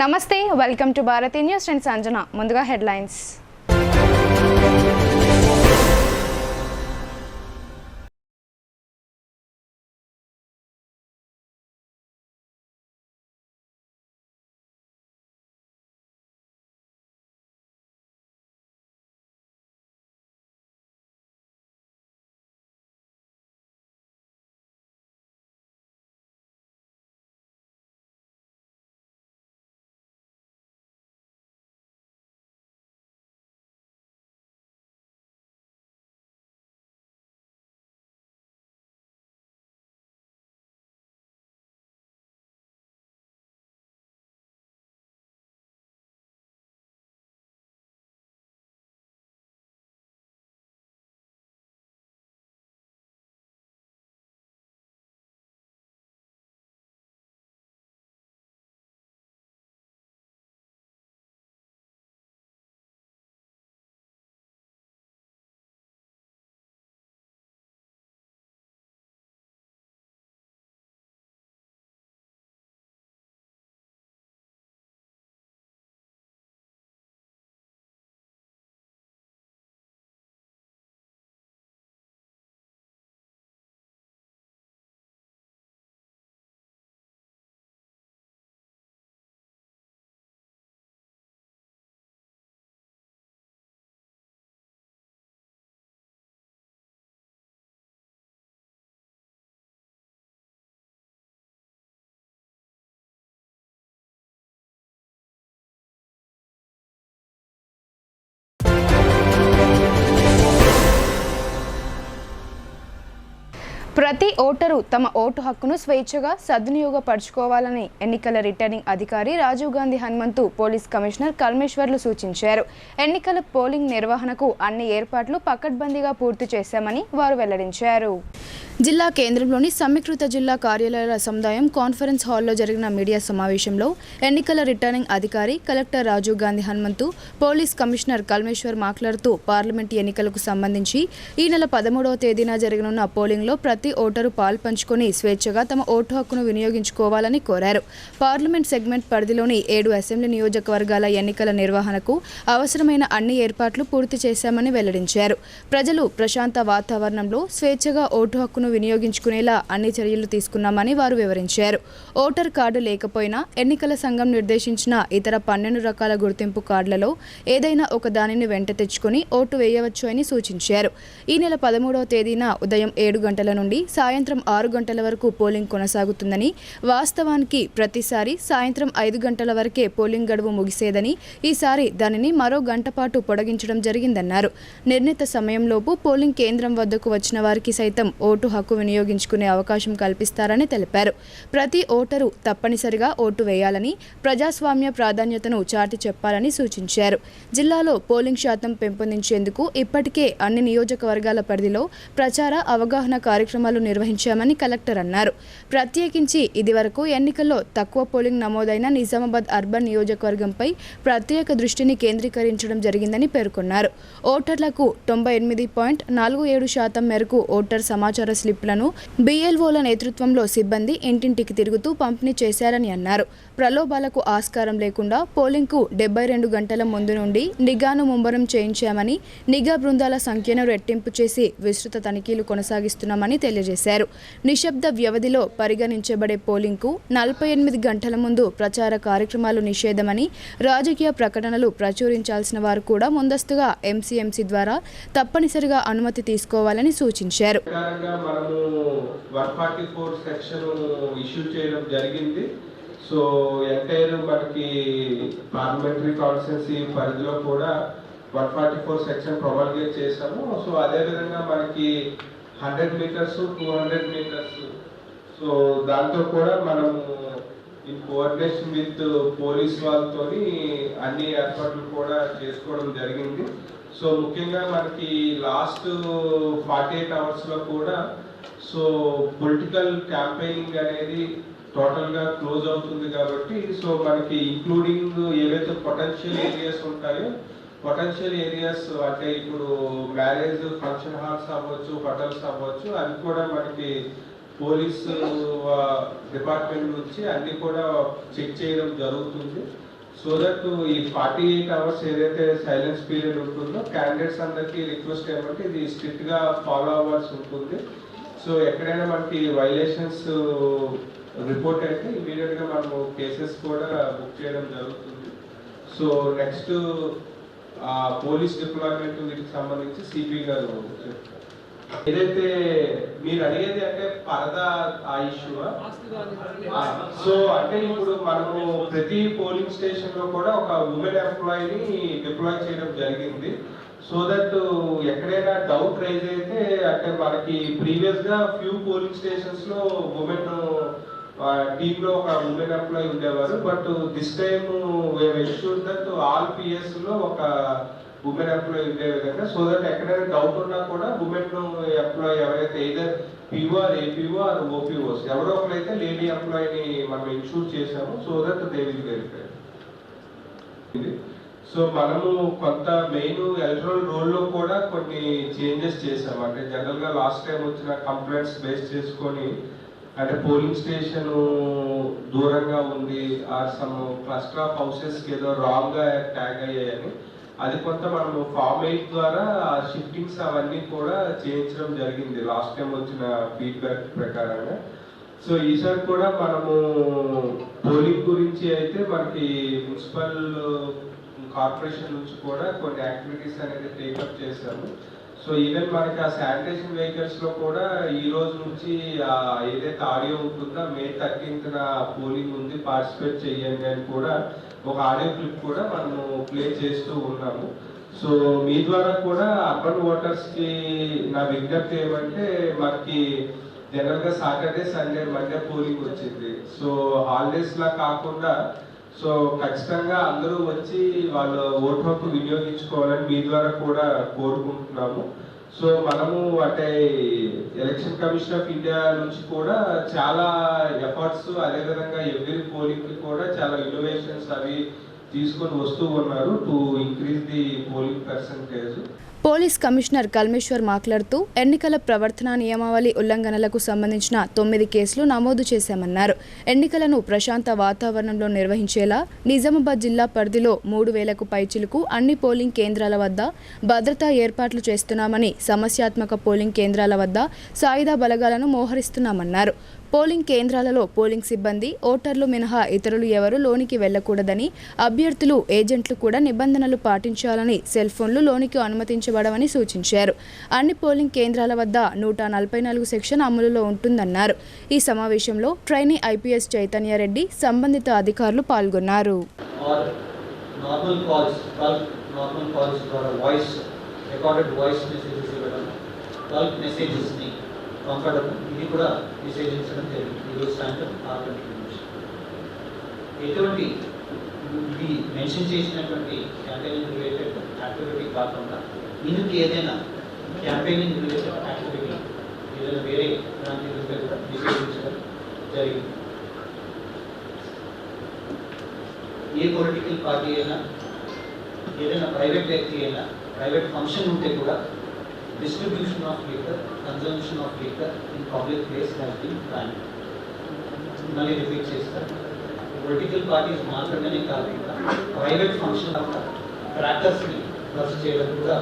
నమస్తే, welcome to Bharati news. నేను సంజన. ముందుగా హెడ్లైన్స్. ప్రతి ఓటరు తమ ఓటు హక్కును స్వేచ్ఛగా సద్వినియోగపరచుకోవాలని ఎన్నికల రిటర్నింగ్ అధికారి రాజీవ్ గాంధీ హనుమంతు పోలీస్ కమిషనర్ కల్మేశ్వర్లు సూచించారు. ఎన్నికల పోలింగ్ నిర్వహణకు అన్ని ఏర్పాట్లు పకడ్బందీగా పూర్తి చేశామని వారు వెల్లడించారు. జిల్లా కేంద్రంలోని సమీకృత జిల్లా కార్యాలయాల సముదాయం కాన్ఫరెన్స్ హాల్లో జరిగిన మీడియా సమావేశంలో ఎన్నికల రిటర్నింగ్ అధికారి collector Rajiv Gandhi Hanumanthu, police commissioner Kalmeshwar మాట్లాడుతూ పార్లమెంట్ ఎన్నికలకు సంబంధించి ఈ నెల 13వ తేదీన జరగనున్న పోలింగ్లో ప్రతి ఓటరు పాల్పంచుకొని స్వేచ్ఛగా తమ ఓటు హక్కును వినియోగించుకోవాలని కోరారు. పార్లమెంట్ సెగ్మెంట్ పరిధిలోని 7 అసెంబ్లీ నియోజకవర్గాల ఎన్నికల నిర్వహణకు అవసరమైన అన్ని ఏర్పాట్లు పూర్తి చేశామని వెల్లడించారు. ప్రజలు ప్రశాంత వాతావరణంలో స్వేచ్ఛగా ఓటు హక్కును వినియోగించుకునేలా అన్ని చర్యలు తీసుకున్నామని వారు వివరించారు. ఓటర్ కార్డు లేకపోయినా ఎన్నికల సంఘం నిర్దేశించిన ఇతర 12 రకాల గుర్తింపు కార్డులలో ఏదైనా ఒక దానిని వెంట తెచ్చుకొని ఓటు వేయవచ్చు అని సూచించారు. ఈ నెల 13వ తేదీన ఉదయం 7 గంటల నుండి సాయంత్రం 6 గంటల వరకు పోలింగ్ కొనసాగుతుందని, వాస్తవానికి ప్రతిసారి సాయంత్రం 5 గంటల వరకే పోలింగ్ గడువు ముగిసేదని, ఈసారి దానిని మరో గంట పాటు పొడిగించడం జరిగిందన్నారు. నిర్ణీత సమయంలోపు పోలింగ్ కేంద్రం వద్దకు వచ్చిన వారికి సైతం ఓటు హక్కు వినియోగించుకునే అవకాశం కల్పిస్తారని తెలిపారు. ప్రతి ఓటరు తప్పనిసరిగా ఓటు వేయాలని, ప్రజాస్వామ్య ప్రాధాన్యతను చాటి చెప్పాలని సూచించారు. జిల్లాలో పోలింగ్ శాతం పెంపొందించేందుకు ఇప్పటికే అన్ని నియోజకవర్గాల పరిధిలో ప్రచార అవగాహన కార్యక్రమాలు నిర్వహించామని కలెక్టర్ అన్నారు. ప్రత్యేకించి ఇదివరకు ఎన్నికల్లో తక్కువ పోలింగ్ నమోదైన నిజామాబాద్ అర్బన్ నియోజకవర్గంపై ప్రత్యేక దృష్టిని కేంద్రీకరించడం జరిగిందని పేర్కొన్నారు. ఓటర్లకు 98.47% మేరకు ఓటర్ సమాచార స్లిప్లను బిఎల్ఓల నేతృత్వంలో సిబ్బంది ఇంటింటికి తిరుగుతూ పంపిణీ చేశారని అన్నారు. ప్రలోభాలకు ఆస్కారం లేకుండా పోలింగ్కు 72 గంటల ముందు నుండి నిఘాను ముమ్మరం చేయించామని, నిఘా బృందాల సంఖ్యను రెట్టింపు చేసి విస్తృత తనిఖీలు కొనసాగిస్తున్నామని తెలియజేశారు. నిశ్శబ్ద వ్యవధిలో పరిగణించబడే పోలింగ్కు 48 గంటల ముందు ప్రచార కార్యక్రమాలు నిషేధమని, రాజకీయ ప్రకటనలు ప్రచురించాల్సిన వారు కూడా ముందస్తుగా ఎంసీఎంసీ ద్వారా తప్పనిసరిగా అనుమతి తీసుకోవాలని సూచించారు. మనము 144 సెక్షన్ ఇష్యూ చేయడం జరిగింది. సో ఎంటైర్ మనకి పార్లమెంటరీ కాన్స్టిట్యున్సీ పరిధిలో కూడా 144 సెక్షన్ ప్రొమల్గేట్ చేశాము. సో అదేవిధంగా మనకి 100 మీటర్స్ 200 మీటర్స్, సో దాంతో కూడా మనము ఇన్ కోఆర్డినేషన్ విత్ పోలీస్ వాళ్ళతో అన్ని ఏర్పాట్లు కూడా చేసుకోవడం జరిగింది. సో ముఖ్యంగా మనకి లాస్ట్ 48 అవర్స్లో కూడా సో పొలిటికల్ క్యాంపెయినింగ్ అనేది టోటల్గా క్లోజ్ అవుతుంది కాబట్టి, సో మనకి ఇంక్లూడింగ్ ఏవైతే పొటెన్షియల్ ఏరియాస్ ఉంటాయో, పొటెన్షియల్ ఏరియాస్ అంటే ఇప్పుడు మ్యారేజ్ ఫంక్షన్ హాల్స్ అవ్వచ్చు, హోటల్స్ అవ్వచ్చు, అవి కూడా మనకి పోలీసు డిపార్ట్మెంట్ నుంచి అన్ని కూడా చెక్ చేయడం జరుగుతుంది. సో దట్ ఈ 48 hours ఏదైతే సైలెన్స్ పీరియడ్ ఉంటుందో క్యాండిడేట్స్ అందరికీ రిక్వెస్ట్ ఏమంటే ఇది స్ట్రిక్ట్గా ఫాలో అవ్వాల్సి ఉంటుంది. సో ఎక్కడైనా మనకి వైలేషన్స్ రిపోర్ట్ అయితే ఇమీడియట్గా మనము కేసెస్ కూడా బుక్ చేయడం జరుగుతుంది. సో నెక్స్ట్ పోలీస్ డిప్లాయ్మెంట్ వీటికి సంబంధించి సిపి గారు చెప్తారు. ఏదైతే మీరు అడిగేది అంటే పరదా ఆ ఇష్యూ, సో అంటే ఇప్పుడు మనము ప్రతి పోలింగ్ స్టేషన్ లో కూడా ఒక ఉమెన్ ఎంప్లాయీని డిప్లాయ్ చేయడం జరిగింది. సో దట్ ఎక్కడైనా డౌట్ రైజ్ అయితే అంటే మనకి ప్రీవియస్ గా ఫ్యూ పోలింగ్ స్టేషన్స్ లో ఉమెన్ టీమ్ లో ఒక ఉమెన్ ఎంప్లాయీ ఉండేవారు. But this time ensure that all PS లో ఒక ఉమెన్ ఎంప్లాయీ ఉండే విధంగా, సో దట్ ఎక్కడైనా డౌట్ ఉన్నా కూడా ఉమెన్ ఎంప్లాయీ ఎవరైతే ఇదర్ PO or APO or OPOs ఎవరో ఒకరైతే లేడీ ఎంప్లాయీని మనం ఇన్షూర్ చేసాము. So that they will verify. So మనము కొంత మెయిన్ ఎలక్టరల్ రోల్లో కూడా కొన్ని చేంజెస్ చేసాము. అంటే జనరల్ గా లాస్ట్ టైం వచ్చిన కంప్లైంట్స్ బేస్ చేసుకొని అంటే పోలింగ్ స్టేషన్ దూరంగా ఉంది or some cluster of houses ఏదో రాంగ్ గా ట్యాగ్ అయ్యాయని అది కొంత మనము ఫామ్ 8 ద్వారా షిఫ్టింగ్స్ అవన్నీ కూడా చేయించడం జరిగింది లాస్ట్ టైం వచ్చిన ఫీడ్బ్యాక్ ప్రకారంగా. సో ఈసారి కూడా మనము పోలింగ్ గురించి అయితే మనకి మున్సిపల్ కార్పొరేషన్ నుంచి కూడా కొన్ని యాక్టివిటీస్ అనేది టేకప్ చేశాము. సో ఈవెన్ మనకి ఆ శానిటేషన్ వెహికల్స్ లో కూడా ఈ రోజు నుంచి ఏదైతే ఆడియో ఉంటుందో మే 13th పోలింగ్ ఉంది పార్టిసిపేట్ చేయండి అని కూడా ఒక ఆడియో క్లిప్ కూడా మనము ప్లే చేస్తూ ఉన్నాము. సో మీ ద్వారా కూడా అర్బన్ ఓటర్స్ కి నా విజ్ఞప్తి ఏమంటే మనకి జనరల్ గా సాటర్డే సండే మండే పోలింగ్ వచ్చింది. సో హాలిడేస్ లా కాకుండా సో ఖచ్చితంగా అందరూ వచ్చి వాళ్ళ ఓటు హక్కు వినియోగించుకోవాలని మీ ద్వారా కూడా కోరుకుంటున్నాము. సో మనము అంటే ఎలక్షన్ కమిషన్ ఆఫ్ ఇండియా నుంచి కూడా చాలా ఎఫర్ట్స్ అదేవిధంగా ఎవ్రీ పోలింగ్ కి కూడా చాలా ఇన్నోవేషన్స్ అవి తీసుకొని వస్తూ ఉన్నారు to increase the polling percentage. Police commissioner Kalmeshwar మాట్లాడుతూ ఎన్నికల ప్రవర్తన నియమావళి ఉల్లంఘనలకు సంబంధించిన 9 కేసులు నమోదు చేశామన్నారు. ఎన్నికలను ప్రశాంత వాతావరణంలో నిర్వహించేలా నిజామాబాద్ జిల్లా పరిధిలో 3000కు పైచిలుకు అన్ని పోలింగ్ కేంద్రాల వద్ద భద్రతా ఏర్పాట్లు చేస్తున్నామని, సమస్యాత్మక పోలింగ్ కేంద్రాల వద్ద సాయుధ బలగాలను మోహరిస్తున్నామన్నారు. పోలింగ్ కేంద్రాలలో పోలింగ్ సిబ్బంది, ఓటర్లు మినహా ఇతరులు ఎవరూ లోనికి వెళ్లకూడదని, అభ్యర్థులు, ఏజెంట్లు కూడా నిబంధనలు పాటించాలని, సెల్ ఫోన్లు లోనికి అనుమతించబడవని సూచించారు. అన్ని పోలింగ్ కేంద్రాల వద్ద 144 సెక్షన్ అమలులో ఉంటుందన్నారు. ఈ సమావేశంలో ట్రైనీ ఐపీఎస్ చైతన్యారెడ్డి, సంబంధిత అధికారులు పాల్గొన్నారు. పంపడం ఇది కూడా నిషేధించడం జరిగింది ఈరోజు సాయంత్రం 6 గంటల నుంచి. ఎటువంటి ఇది మెన్షన్ చేసినటువంటి క్యాంపెయినింగ్ రిలేటెడ్ యాక్టివిటీ కాకుండా ఇందుకు ఏదైనా క్యాంపెయినింగ్ రిలేటెడ్ యాక్టివిటీ ఏదైనా వేరే దాని కూడా నిషేధించడం జరిగింది. ఏ పొలిటికల్ పార్టీ అయినా ఏదైనా ప్రైవేట్ వ్యక్తి అయినా ప్రైవేట్ ఫంక్షన్ ఉంటే కూడా distribution of liquor, consumption of liquor in public place has been banned. మళ్ళీ రిపీట్ చేస్తారు. పొలిటికల్ పార్టీస్ మాత్రమే కాకుండా ప్రైవేట్ ఫంక్షన్ క్రాకర్స్ని బర్స్ట్ చేయడం కూడా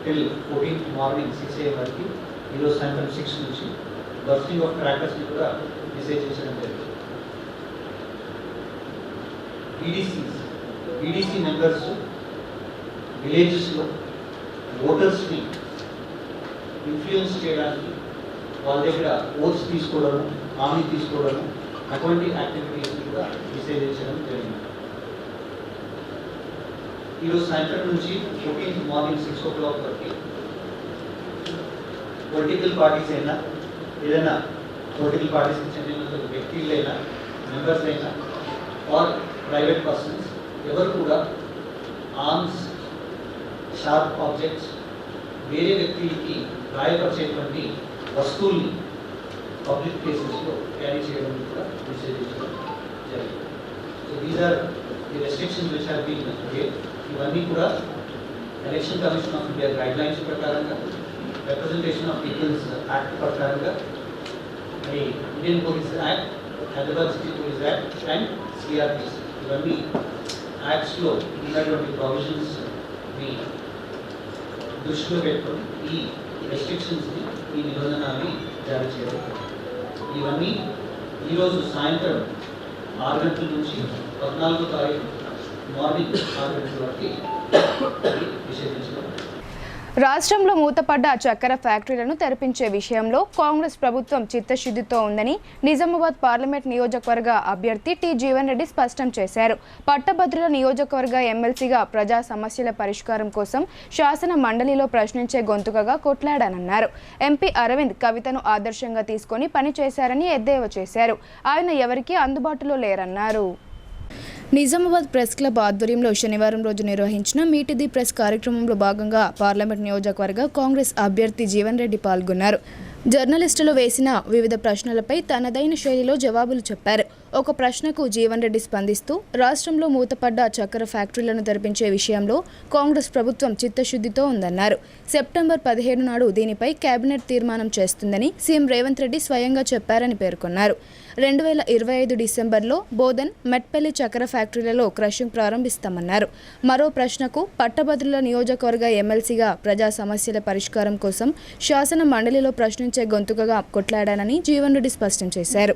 టిల్ 14th మార్నింగ్ 6 AM వరకు ఈరోజు సాయంత్రం 6 నుంచి బర్స్టింగ్ ఆఫ్ క్రాకర్స్ని కూడా నిషేధించడం జరిగింది. BDC మెంబర్స్ విలేజెస్లో ఓటర్స్ని ఇన్ఫ్లుయెన్స్ చేయడానికి వాళ్ళ దగ్గర ఓట్స్ తీసుకోవడము, హామీ తీసుకోవడము, అటువంటి యాక్టివిటీస్ని కూడా నిషేధించడం జరిగింది. ఈరోజు సాయంత్రం నుంచి 14th మార్నింగ్ 6 o'clock వరకు పొలిటికల్ పార్టీస్ అయినా ఏదైనా పొలిటికల్ పార్టీస్కి చెందిన వ్యక్తులైనా మెంబర్స్ అయినా ఆర్ ప్రైవేట్ పర్సన్స్ ఎవరు కూడా ఆర్మ్స్, షార్ప్ ఆబ్జెక్ట్స్, వేరే వ్యక్తికి గాయపరిచేటువంటి వస్తువుల్ని పబ్లిక్ ప్లేసెస్లో క్యారీ చేయడం కూడా నిషేధించడం జరిగింది. So these are the restrictions which have been made. ఇవన్నీ కూడా election commission of India guidelines ప్రకారంగా, రిప్రజెంటేషన్ ఆఫ్ పీపుల్స్ యాక్ట్ ప్రకారంగా, మరి Indian police act, Hyderabad city police act and CRPC ఇవన్నీ యాక్ట్స్లో ఉన్నటువంటి ప్రొవిజన్స్ని దృష్టిలో పెట్టుకొని ఈ రెస్ట్రిక్షన్స్ని, ఈ నిబంధనని జారీ చేయడం. ఇవన్నీ ఈరోజు సాయంత్రం 6 గంటల నుంచి 14వ తారీఖు మార్నింగ్ 6 గంటల వరకు నిషేధించడం. రాష్ట్రంలో మూతపడ్డ చక్కెర ఫ్యాక్టరీలను తెరిపించే విషయంలో కాంగ్రెస్ ప్రభుత్వం చిత్తశుద్ధితో ఉందని నిజామాబాద్ పార్లమెంట్ నియోజకవర్గ అభ్యర్థి టి జీవన్ రెడ్డి స్పష్టం చేశారు. పట్టభద్రుల నియోజకవర్గ ఎమ్మెల్సీగా ప్రజా సమస్యల పరిష్కారం కోసం శాసన మండలిలో ప్రశ్నించే గొంతుకగా కొట్లాడానన్నారు. ఎంపీ అరవింద్ కవితను ఆదర్శంగా తీసుకొని పనిచేశారని ఎద్దేవా చేశారు. ఆయన ఎవరికీ అందుబాటులో లేరన్నారు. నిజామాబాద్ ప్రెస్ క్లబ్ ఆధ్వర్యంలో శనివారం రోజు నిర్వహించిన మీట్ ది ప్రెస్ కార్యక్రమంలో భాగంగా పార్లమెంట్ నియోజకవర్గ కాంగ్రెస్ అభ్యర్థి జీవన్ రెడ్డి పాల్గొన్నారు. జర్నలిస్టులు వేసిన వివిధ ప్రశ్నలపై తనదైన శైలిలో జవాబులు చెప్పారు. ఒక ప్రశ్నకు జీవన్ రెడ్డి స్పందిస్తూ రాష్ట్రంలో మూతపడ్డ చక్కెర ఫ్యాక్టరీలను తెరిపించే విషయంలో కాంగ్రెస్ ప్రభుత్వం చిత్తశుద్ధితో ఉందన్నారు. సెప్టెంబర్ 17 నాడు దీనిపై కేబినెట్ తీర్మానం చేస్తుందని సీఎం రేవంత్ రెడ్డి స్వయంగా చెప్పారని పేర్కొన్నారు. 2025 డిసెంబర్లో బోధన్, మెట్పల్లి చక్కెర ఫ్యాక్టరీలలో క్రషింగ్ ప్రారంభిస్తామన్నారు. మరో ప్రశ్నకు పట్టభద్రుల నియోజకవర్గ ఎమ్మెల్సీగా ప్రజా సమస్యల పరిష్కారం కోసం శాసన మండలిలో ప్రశ్నించే గొంతుకగా కొట్లాడానని జీవన్ రెడ్డి స్పష్టం చేశారు.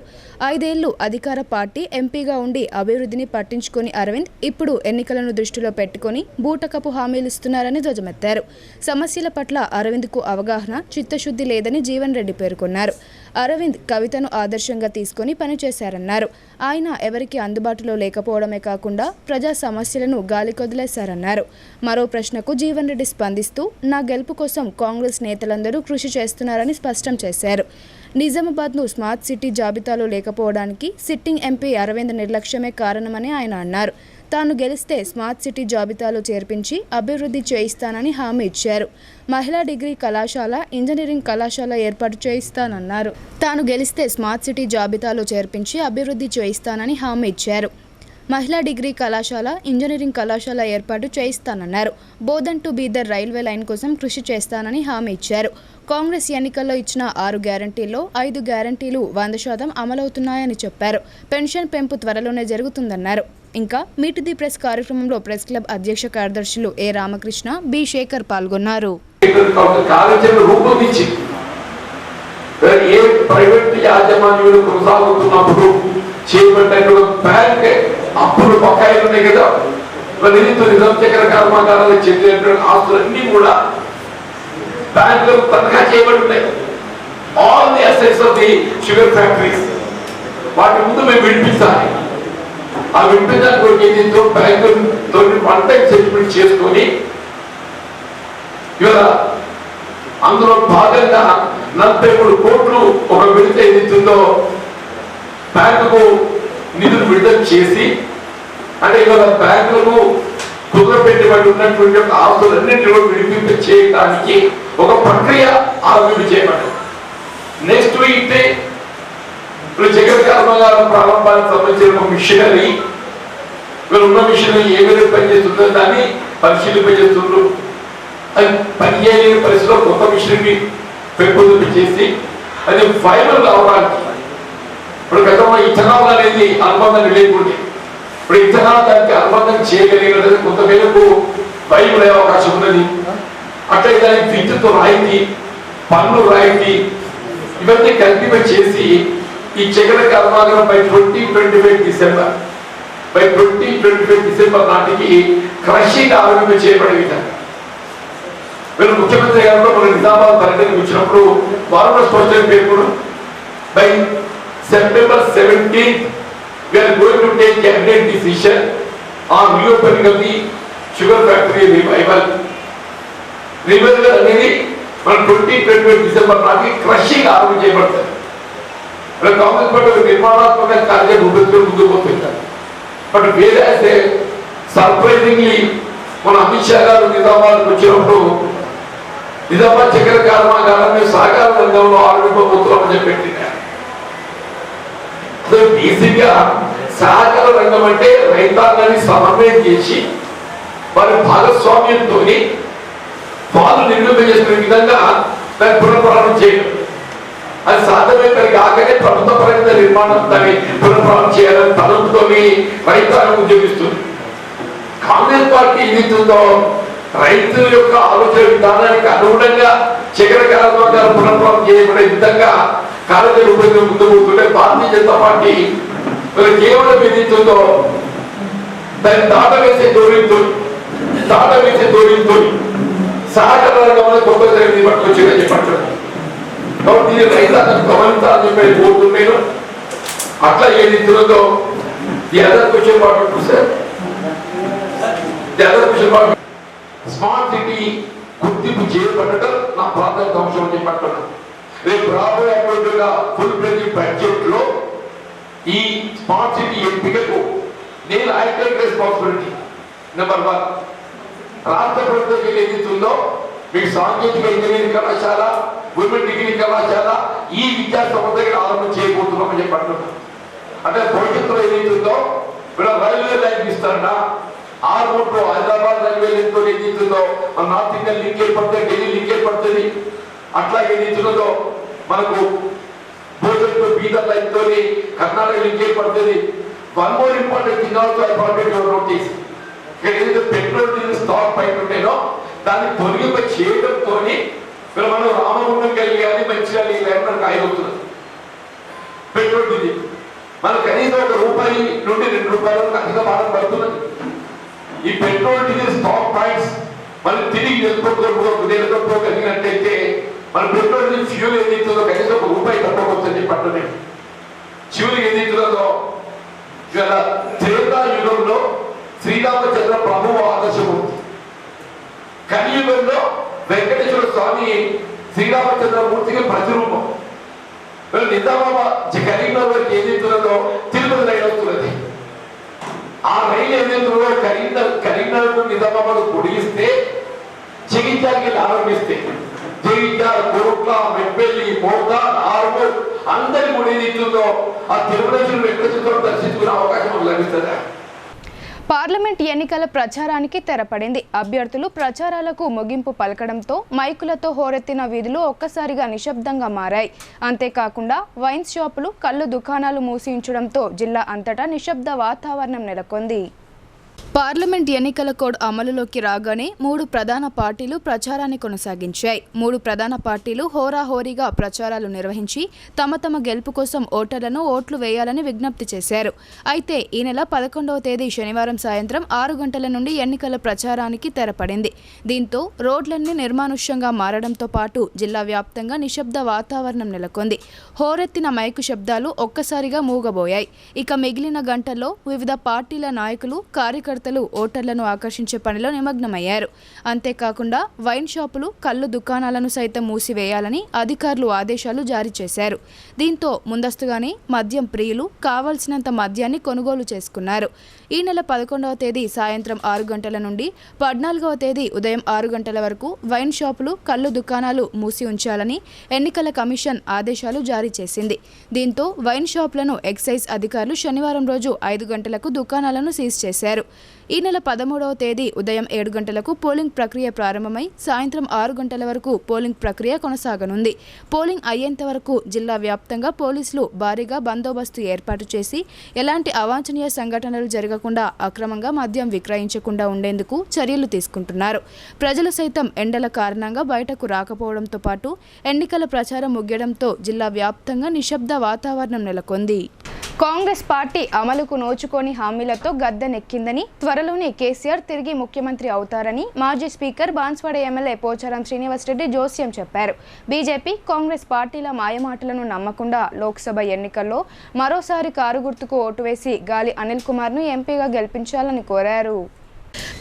5 ఏళ్లు అధికార పార్టీ ఎంపీగా ఉండి అభివృద్ధిని పట్టించుకొని అరవింద్ ఇప్పుడు ఎన్నికలను దృష్టిలో పెట్టుకుని బూటకపు హామీలు ఇస్తున్నారని ధ్వజమెత్తారు. సమస్యల పట్ల అరవింద్కు అవగాహన, చిత్తశుద్ధి లేదని జీవన్ రెడ్డి పేర్కొన్నారు. అరవింద్ కవితను ఆదర్శంగా తీసుకొని పనిచేశారన్నారు. ఆయన ఎవరికి అందుబాటులో లేకపోవడమే కాకుండా ప్రజా సమస్యలను గాలికొదిలేశారన్నారు. మరో ప్రశ్నకు జీవన్ రెడ్డి స్పందిస్తూ నా గెలుపు కోసం కాంగ్రెస్ నేతలందరూ కృషి చేస్తున్నారని స్పష్టం చేశారు. నిజామాబాద్ను స్మార్ట్ సిటీ జాబితాలో లేకపోవడానికి సిట్టింగ్ ఎంపీ అరవింద్ నిర్లక్ష్యమే కారణమని ఆయన అన్నారు. తాను గెలిస్తే స్మార్ట్ సిటీ జాబితాలో చేర్పించి అభివృద్ధి చేయిస్తానని హామీ ఇచ్చారు. మహిళా డిగ్రీ కళాశాల, ఇంజనీరింగ్ కళాశాల ఏర్పాటు చేయిస్తానన్నారు. తాను గెలిస్తే స్మార్ట్ సిటీ జాబితాలో చేర్పించి అభివృద్ధి చేయిస్తానని హామీ ఇచ్చారు. మహిళా డిగ్రీ కళాశాల, ఇంజనీరింగ్ కళాశాల ఏర్పాటు చేయిస్తానన్నారు. Bodhan to Bidar railway line కోసం కృషి చేస్తానని హామీ ఇచ్చారు. కాంగ్రెస్ ఎన్నికల్లో ఇచ్చిన 6 గ్యారంటీల్లో 5 గ్యారంటీలు 100% అమలవుతున్నాయని చెప్పారు. పెన్షన్ పెంపు త్వరలోనే జరుగుతుందన్నారు. ఇంకా మీట్ ది ప్రెస్ కార్యక్రమంలో ప్రెస్ క్లబ్ అధ్యక్ష కార్యదర్శులు ఏ రామకృష్ణ, బి శేఖర్ పాల్గొన్నారు. ప్రైవేట్ యాజమాన్యులు కొనసాగుతున్నప్పుడు చేపట్టిన బ్యాంక్ అప్పులు బకాయిలు ఉన్నాయి కదా, నిజాం చక్కెర కర్మాగారాలకు చెందినటువంటి ఆస్తులన్నీ కూడా బ్యాంకులు తనఖా చేయబడి ఉన్నాయి. All the assets of the sugar factories వాటి ముందు మేము విడిపించాలి. ఆ విడిపించడానికి ఏదైతే బ్యాంకులతో వన్ టైం సెటిల్మెంట్ చేసుకొని ఇవాళ అందులో భాగంగా 43 కోట్లు ఒక విడత ఏదైతుందో బ్యాంకుకు నిధులు విడుదల చేసి, అంటే ఇవాళ బ్యాంకులకు కుదరపెట్టబడి ఉన్నటువంటి ఆస్తులన్నింటిలో విడిపింప చేయడానికి ఒక ప్రక్రియ ఆరంభింపు చేయబడ్డది. నెక్స్ట్ వీక్ ఇప్పుడు చక్కెర కర్మాగారం ప్రారంభానికి సంబంధించిన ఒక మిషనరీ, వీళ్ళు ఉన్న మిషనరీ ఏ విధంగా పనిచేస్తుందో దాన్ని పరిశీలింపజేస్తున్నారు. అది పనిచేయలేని పరిస్థితిలో కొత్త మిషనరీ పెంపొందింపు చేసి అది ఫైనల్ అవడానికి ఇప్పుడు గతంలో ఇథనాల్ అనేది అనుబంధం లేకుంటే ఇప్పుడు ఇథనాల్ దానికి అనుబంధం చేయగలిగినది కొంత మేరకు వైబుల్ అయ్యే అవకాశం ఉన్నది. అట్లే దానికి విద్యుత్ రాయితీ, పన్ను రాయితీ ఇవన్నీ కల్పిత చేసి ఈ చక్కెర కర్మాగారం బై 2025 డిసెంబర్ నాటికి క్రషింగ్ ఆరంభం చేయబడే విధంగా వీళ్ళు ముఖ్యమంత్రి గారు మన నిజామాబాద్ పర్యటనకు వచ్చినప్పుడు వారు స్పష్టంగా పేర్కొన్నారు. By September 17th we are going to take cabinet decision on reopening of the sugar factory revival అనేది మన 2025 డిసెంబర్ నాటికి క్రషింగ్ ఆరంభం చేయబడతారు. కాంగ్రెస్ పార్టీ నిర్మాణాత్మక కార్యం రూపొందించుకొని ముందుకు పోతుంటారు. బట్ వేరే సర్ప్రైజింగ్లీ మన అమిత్ షా గారు నిజామాబాద్కి వచ్చినప్పుడు నిజామాబాద్ చక్కెర కర్మాగారాన్ని సహకార రంగంలో ఆరంభించబోతున్నామని చెప్పి బేసిక్గా సహకార రంగం అంటే రైతాంగాన్ని సమన్వయం చేసి వారి భాగస్వామ్యంతో పాలు నిర్మింపజేసుకునే విధంగా దాన్ని పునఃప్రారంభం చేయడం. అది సాధ్యమైతే కాకనే ప్రభుత్వ పరంగా నిర్మాణం దాన్ని పునఃప్రారంభం చేయాలని తలంపుతో రైతాంగం ఉద్యోగిస్తుంది. కాంగ్రెస్ పార్టీ ఏదైతుందో రైతుల యొక్క ఆలోచన విధానానికి అనుగుణంగా చక్ర కళాత్మకాలు పునఃప్రారం చేయబడే విధంగా కార్యక్రమం రూపొందించి ముందు పోతుంటే భారతీయ జనతా పార్టీ కేవలం ఏదైతుందో దాన్ని దాటవేసే ధోరణితో సహకార రంగంలో గొప్ప జరిగింది పట్టుకొచ్చిందని చెప్పంటారు. కాబట్టి ఇది రైతాంగం గమనించాలని చెప్పి కోరుతున్నాను. అట్లా ఏదైతుందో the other question part sir, the other question part smart city గుర్తింపు చేయబడటం నా ప్రాథమిక అంశం అని చెప్పంటున్నాను. రేపు రాబోయే ఫుల్ ప్రెజెంట్ బడ్జెట్ లో ఈ స్మార్ట్ సిటీ ఎంపికకు నేను ఐ టేక్ రెస్పాన్సిబిలిటీ. నెంబర్ 1, రాష్ట్ర ప్రభుత్వం ఏదైతుందో మీకు సాంకేతిక ఇంజనీరింగ్ కళాశాల, ఉమెన్ డిగ్రీ కళాశాల ఈ విద్యా సంస్థకి ఆరంభం చేయబోతున్నామని చెప్పంటున్నాను. అంటే భవిష్యత్తులో ఏదైతుందో మీరు రైల్వే లైన్ ఇస్తారట, ఆర్మూట్ హైదరాబాద్ రైల్వే లైన్ తో ఏదైతుందో మన నార్త్ ఇండియన్ లింక్ ఏర్పడుతుంది, ఢిల్లీ లింక్ ఏర్పడుతుంది. అట్లా ఏదైతుందో మనకు భోజనం బీదర్ లైన్ తోని కర్ణాటక లింక్ ఏర్పడుతుంది. One more important thing also I wanted your notice. ఏదైతే పెట్రోల్ డీజిల్ స్టాక్ పైన ఉంటాయో దాన్ని తొలగింప చేయడంతో మనం రామగుండం కలిగాలి మంచిర్యాల మనకు ఆగిపోతున్నది. పెట్రోల్ డీజిల్ మన కనీసం ₹1 నుండి ₹2 అధిక భారం పడుతున్నది. ఈ పెట్రోల్ డీజిల్ స్టాక్ పాయింట్స్ మనం తిరిగి నిలబడుకోగలిగినట్టయితే మన పెట్రోల్ డీజిల్ ఫ్యూల్ ఏదైతుందో కనీసం ₹1 తప్పవచ్చని చెప్పండి. చివరికి ఏదైతుందో ఇవాళ త్రేతాయుగంలో శ్రీరామచంద్ర ప్రభువు ఆదర్శమూర్తి, కలియుగంలో వెంకటేశ్వర స్వామి శ్రీరామచంద్రమూర్తికి ప్రతిరూపం. నిజామాబాద్ కరీంనగర్ వరకు ఏదైతుందో తిరుపతి రైలు వస్తున్నది. ఆ రైలు ఏదైతుందో కరీంనగర్ నిజామాబాద్ పొడిగిస్తే జగిత్యాలకి ఆరంభిస్తే జగిత్యాల, కోరుట్ల, మెట్పల్లి, మోర్దాన్, ఆర్మూర్ అందరి కూడా ఏదైతుందో ఆ తిరుమలేశ్వరుడు వెంకటేశ్వర దర్శించుకునే అవకాశం లభిస్తుందా? పార్లమెంట్ ఎన్నికల ప్రచారానికి తెరపడింది. అభ్యర్థులు ప్రచారాలకు ముగింపు పలకడంతో మైకులతో హోరెత్తిన వీధులు ఒక్కసారిగా నిశ్శబ్దంగా మారాయి. అంతేకాకుండా వైన్ షాపులు, కళ్ళు దుకాణాలు మూసించడంతో జిల్లా అంతటా నిశ్శబ్ద వాతావరణం నెలకొంది. పార్లమెంట్ ఎన్నికల కోడ్ అమలులోకి రాగానే 3 ప్రధాన పార్టీలు ప్రచారాన్ని కొనసాగించాయి. 3 ప్రధాన పార్టీలు హోరాహోరీగా ప్రచారాలు నిర్వహించి తమ గెలుపు కోసం ఓటర్లను ఓట్లు వేయాలని విజ్ఞప్తి చేశారు. అయితే ఈ నెల 11వ తేదీ శనివారం సాయంత్రం 6 గంటల నుండి ఎన్నికల ప్రచారానికి తెరపడింది. దీంతో రోడ్లన్నీ నిర్మానుష్యంగా మారడంతో పాటు జిల్లా వ్యాప్తంగా నిశ్శబ్ద వాతావరణం నెలకొంది. హోరెత్తిన మైకు శబ్దాలు ఒక్కసారిగా మూగబోయాయి. ఇక మిగిలిన గంటల్లో వివిధ పార్టీల నాయకులు, కార్యకర్తలు ఓటర్లను ఆకర్షించే పనిలో నిమగ్నమయ్యారు. అంతేకాకుండా వైన్ షాపులు, కళ్ళు దుకాణాలను సైతం మూసివేయాలని అధికారులు ఆదేశాలు జారీ చేశారు. దీంతో ముందస్తుగానే మద్యం ప్రియులు కావాల్సినంత మద్యాన్ని కొనుగోలు చేసుకున్నారు. ఈ నెల 11వ తేదీ సాయంత్రం 6 గంటల నుండి 14వ తేదీ ఉదయం 6 గంటల వరకు వైన్ షాపులు, కళ్ళు దుకాణాలు మూసి ఉంచాలని ఎన్నికల కమిషన్ ఆదేశాలు జారీ చేసింది. దీంతో వైన్ షాపులను ఎక్సైజ్ అధికారులు శనివారం రోజు 5 గంటలకు దుకాణాలను సీజ్ చేశారు. ఈ నెల 13వ తేదీ ఉదయం 7 గంటలకు పోలింగ్ ప్రక్రియ ప్రారంభమై సాయంత్రం 6 గంటల వరకు పోలింగ్ ప్రక్రియ కొనసాగనుంది. పోలింగ్ అయ్యేంత వరకు జిల్లా వ్యాప్తంగా పోలీసులు భారీగా బందోబస్తు ఏర్పాటు చేసి ఎలాంటి అవాంఛనీయ సంఘటనలు జరగకుండా అక్రమంగా మద్యం విక్రయించకుండా ఉండేందుకు చర్యలు తీసుకుంటున్నారు. ప్రజలు సైతం ఎండల కారణంగా బయటకు రాకపోవడంతో పాటు ఎన్నికల ప్రచారం ముగియడంతో జిల్లా వ్యాప్తంగా నిశ్శబ్ద వాతావరణం నెలకొంది. కాంగ్రెస్ పార్టీ అమలుకు నోచుకోని హామీలతో గద్దెనెక్కిందని, త్వరలోనే కేసీఆర్ తిరిగి ముఖ్యమంత్రి అవుతారని మాజీ స్పీకర్ బాన్స్వాడ ఎమ్మెల్యే పోచారం శ్రీనివాసరెడ్డి జోస్యం చెప్పారు. బీజేపీ, కాంగ్రెస్ పార్టీల మాయమాటలను నమ్మకుండా లోక్సభ ఎన్నికల్లో మరోసారి కారు గుర్తుకు ఓటు వేసి గాలి అనిల్ కుమార్ను ఎంపీగా గెలిపించాలని కోరారు.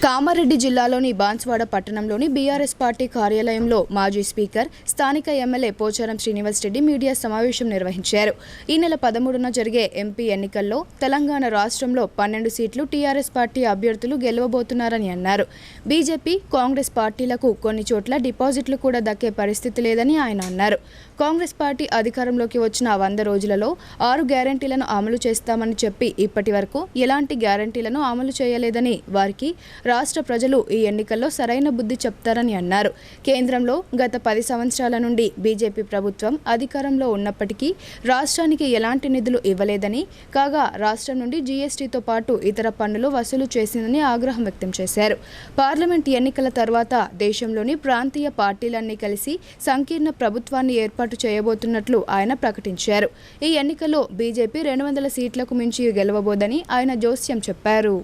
కామారెడ్డి జిల్లాలోని బాన్స్వాడ పట్టణంలోని బీఆర్ఎస్ పార్టీ కార్యాలయంలో మాజీ స్పీకర్, స్థానిక ఎమ్మెల్యే పోచారం శ్రీనివాసరెడ్డి మీడియా సమావేశం నిర్వహించారు. ఈ నెల 13న జరిగే ఎంపీ ఎన్నికల్లో తెలంగాణ రాష్ట్రంలో 12 సీట్లు టీఆర్ఎస్ పార్టీ అభ్యర్థులు గెలవబోతున్నారని అన్నారు. బీజేపీ, కాంగ్రెస్ పార్టీలకు కొన్ని చోట్ల డిపాజిట్లు కూడా దక్కే పరిస్థితి లేదని ఆయన అన్నారు. కాంగ్రెస్ పార్టీ అధికారంలోకి వచ్చిన 100 రోజులలో 6 గ్యారంటీలను అమలు చేస్తామని చెప్పి ఇప్పటి వరకు ఎలాంటి గ్యారంటీలను అమలు చేయలేదని, వారికి రాష్ట్ర ప్రజలు ఈ ఎన్నికల్లో సరైన బుద్ధి చెప్తారని అన్నారు. కేంద్రంలో గత 10 సంవత్సరాల నుండి బీజేపీ ప్రభుత్వం అధికారంలో ఉన్నప్పటికీ రాష్ట్రానికి ఎలాంటి నిధులు ఇవ్వలేదని, కాగా రాష్ట్రం నుండి జీఎస్టీతో పాటు ఇతర పన్నులు వసూలు చేసిందని ఆగ్రహం వ్యక్తం చేశారు. పార్లమెంట్ ఎన్నికల తర్వాత దేశంలోని ప్రాంతీయ పార్టీలన్నీ కలిసి సంకీర్ణ ప్రభుత్వాన్ని ఏర్పాటు చేయబోతున్నట్లు ఆయన ప్రకటించారు. ఈ ఎన్నికల్లో బీజేపీ 200 సీట్లకు మించి గెలవబోదని ఆయన జోస్యం చెప్పారు.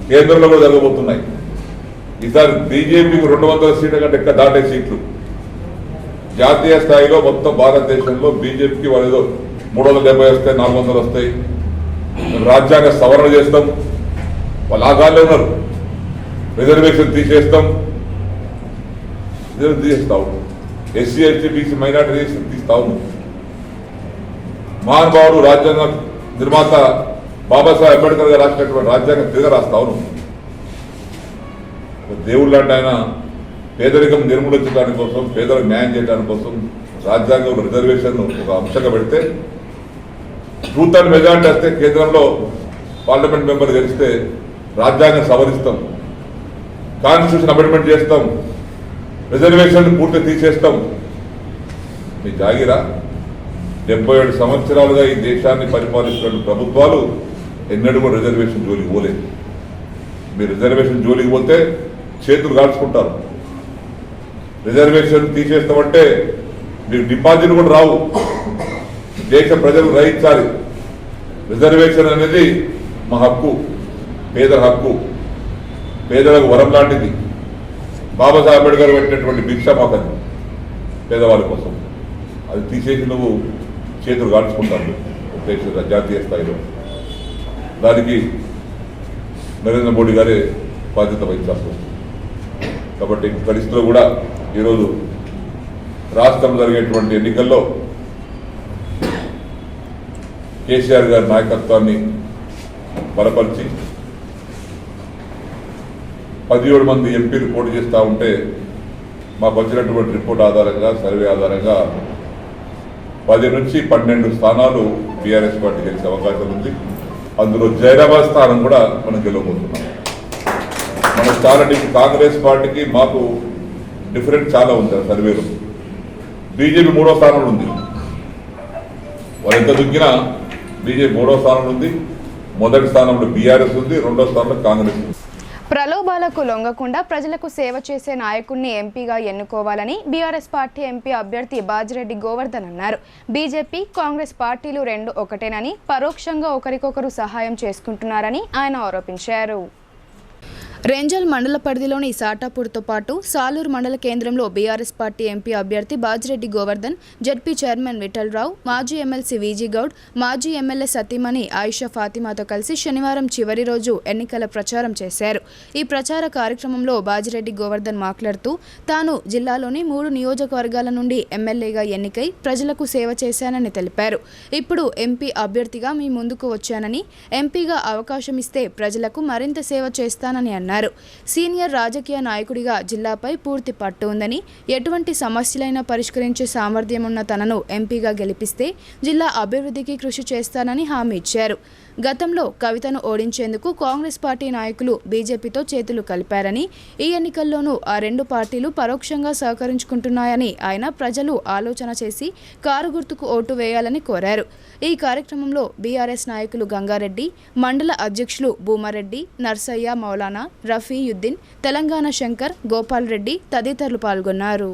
కేంద్రంలో కూడా జరగబోతున్నాయి. ఈసారి బీజేపీకి 200 సీట్ల కంటే ఎక్కువ దాటే సీట్లు. జాతీయ స్థాయిలో మొత్తం భారతదేశంలో బీజేపీకి వాళ్ళు ఏదో 370 వస్తాయి, 400 వస్తాయి. రాజ్యాంగ సవరణ చేస్తాం, వాళ్ళు ఆగాల్లో ఉన్నారు. రిజర్వేషన్ తీసేస్తాం, తీసేస్తావు. SC ST BC minority reservation తీస్తావు. మహానుభావుడు రాజ్యాంగ నిర్మాత బాబాసాహెబ్ అంబేద్కర్ గారు రాసినటువంటి రాజ్యాంగం తిరిగి రాస్తావు. దేవుళ్ళు అంటే ఆయన పేదరికం నిర్మూలించడానికి కోసం, పేదలకు న్యాయం చేయడానికి కోసం రాజ్యాంగంలో రిజర్వేషన్ ఒక అంశంగా పెడితే ట్రూత్ అండ్ మెజారిటీ వస్తే కేంద్రంలో పార్లమెంట్ మెంబర్ గెలిస్తే రాజ్యాంగం సవరిస్తాం, కాన్స్టిట్యూషన్ అమెండ్మెంట్ చేస్తాం, రిజర్వేషన్ పూర్తి తీసేస్తాం. మీ జాగిరా 77 సంవత్సరాలుగా ఈ దేశాన్ని పరిపాలిస్తున్న ప్రభుత్వాలు ఎన్నడూ కూడా రిజర్వేషన్ జోలికి పోలేదు. మీరు రిజర్వేషన్ జోలికి పోతే చేతులు కాల్చుకుంటారు. రిజర్వేషన్ తీసేస్తామంటే మీకు డిపాజిట్ కూడా రావు. దేశ ప్రజలు గ్రహించాలి, రిజర్వేషన్ అనేది మా హక్కు, పేదల హక్కు, పేదలకు వరం లాంటిది. బాబాసాహెబ్ అంబేద్కర్ పెట్టినటువంటి భిక్ష మాకు అది, పేదవాళ్ళ కోసం. అది తీసేసి నువ్వు చేతులు కాల్చుకుంటాను దేశ జాతీయ స్థాయిలో. దానికి నరేంద్ర మోడీ గారే బాధ్యత వహించాల్సి వస్తుంది. కాబట్టి పరిస్థితుల్లో కూడా ఈరోజు రాష్ట్రంలో జరిగేటువంటి ఎన్నికల్లో కేసీఆర్ గారి నాయకత్వాన్ని బలపరిచి 17 మంది ఎంపీలు పోటీ చేస్తూ ఉంటే మాకు వచ్చినటువంటి రిపోర్ట్ ఆధారంగా, సర్వే ఆధారంగా 10 నుంచి 12 స్థానాలు బీఆర్ఎస్ పార్టీ గెలిచే అవకాశం ఉంది. అందులో జైరాబాద్ స్థానం కూడా మనం గెలవబోతున్నాం. మన చాలా కాంగ్రెస్ పార్టీకి మాకు డిఫరెంట్ చాలా ఉంది సర్వేలో. బీజేపీ 3వ స్థానంలో ఉంది. వాళ్ళు ఎంత దుగ్గినా బీజేపీ 3వ స్థానంలో ఉంది. మొదటి స్థానంలో బీఆర్ఎస్ ఉంది, 2వ స్థానంలో కాంగ్రెస్ ఉంది. ప్రలోభాలకు లొంగకుండా ప్రజలకు సేవ చేసే నాయకుడిని ఎంపీగా ఎన్నుకోవాలని బీఆర్ఎస్ పార్టీ ఎంపీ అభ్యర్థి బాజిరెడ్డి గోవర్ధన్ అన్నారు. బీజేపీ, కాంగ్రెస్ పార్టీలు రెండు ఒకటేనని, పరోక్షంగా ఒకరికొకరు సహాయం చేసుకుంటున్నారని ఆయన ఆరోపించారు. రేంజల్ మండల పరిధిలోని సాటాపూర్తో పాటు సాలూరు మండల కేంద్రంలో బీఆర్ఎస్ పార్టీ ఎంపీ అభ్యర్థి బాజిరెడ్డి గోవర్ధన్, జడ్పీ చైర్మన్ విఠలరావు, మాజీ ఎమ్మెల్సీ వీజీ గౌడ్, మాజీ ఎమ్మెల్యే సతీమణి ఆయిషా ఫాతిమాతో కలిసి శనివారం చివరి రోజు ఎన్నికల ప్రచారం చేశారు. ఈ ప్రచార కార్యక్రమంలో బాజిరెడ్డి గోవర్ధన్ మాట్లాడుతూ తాను జిల్లాలోని 3 నియోజకవర్గాల నుండి ఎమ్మెల్యేగా ఎన్నికై ప్రజలకు సేవ చేశానని తెలిపారు. ఇప్పుడు ఎంపీ అభ్యర్థిగా మీ ముందుకు వచ్చానని, ఎంపీగా అవకాశం ఇస్తే ప్రజలకు మరింత సేవ చేస్తానని అన్నారు. సీనియర్ రాజకీయ నాయకుడిగా జిల్లాపై పూర్తి పట్టు ఉందని, ఎటువంటి సమస్యలైనా పరిష్కరించే సామర్థ్యం ఉన్న తనను ఎంపీగా గెలిపిస్తే జిల్లా అభివృద్ధికి కృషి చేస్తానని హామీ ఇచ్చారు. గతంలో కవితను ఓడించేందుకు కాంగ్రెస్ పార్టీ నాయకులు బీజేపీతో చేతులు కలిపారని, ఈ ఎన్నికల్లోనూ ఆ 2 పార్టీలు పరోక్షంగా సహకరించుకుంటున్నాయని ఆయన ప్రజలు ఆలోచన చేసి కారు గుర్తుకు ఓటు వేయాలని కోరారు. ఈ కార్యక్రమంలో బీఆర్ఎస్ నాయకులు గంగారెడ్డి, మండల అధ్యక్షులు భూమారెడ్డి, నర్సయ్య, మౌలానా, రఫీయుద్దీన్, తెలంగాణ శంకర్, గోపాల్ రెడ్డి తదితరులు పాల్గొన్నారు.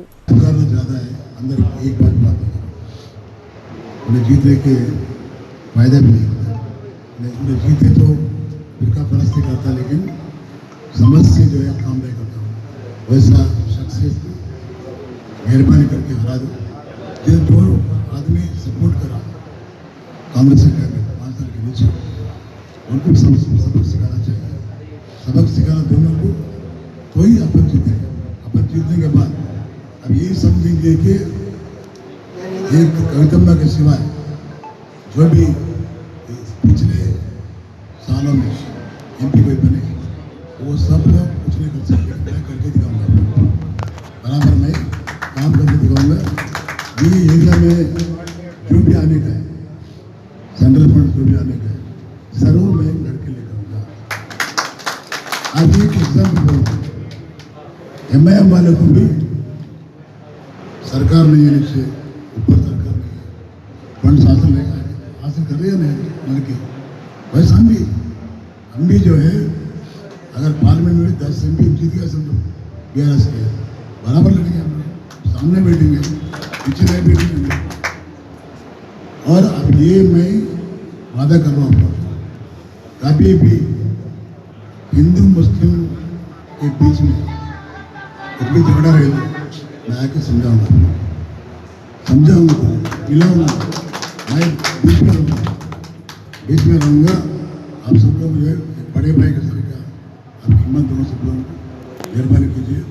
जीते तो फिरका परस्ती करता, लेकिन समझ से जो है काम नहीं करता. वैसा शख्सियत मेहरबानी करके हरा दो. जो आदमी सपोर्ट करा कांग्रेस से 5 साल के नीचे, उनको सबक सिखाना चाहिए. सबक सिखाना दोनों को, तो ही अपन जीतेंगे. अपन जीतने के बाद अब ये समझेंगे कि एक कवितम्मा के सिवाय जो भी पिछले सालों में एमपी कोई बने वो सब लोग कुछ नहीं कर सकते. मैं करके दिखाऊंगा, बराबर मैं काम करके दिखाऊंगा. ये एरिया में जो भी आने का है, सेंट्रल फंड जो भी आने का है, जरूर मैं लड़के लेकर आऊँगा. MIM वाले को भी सरकार ने ये नीचे ऊपर सरकार ने फंड हासिल कर रही है लड़की। वैसे हम भी जो है अगर पार्लियामेंट में 10 MP जीत गया समझो BRS के बराबर लड़ेंगे, हम सामने बैठेंगे, पीछे नहीं बैठेंगे। और अब ये मैं वादा कर रहा हूँ, कभी भी हिंदू मुस्लिम के बीच में कुछ भी झगड़ा रहे तो मैं आके समझाऊंगा, मिलाऊंगा, मैं बीच में रहूँगा। आप सब लोग मुझे एक बड़े भाई का तरीका आप हिम्मत दोनों सब लोगों को मेहरबानी कीजिए,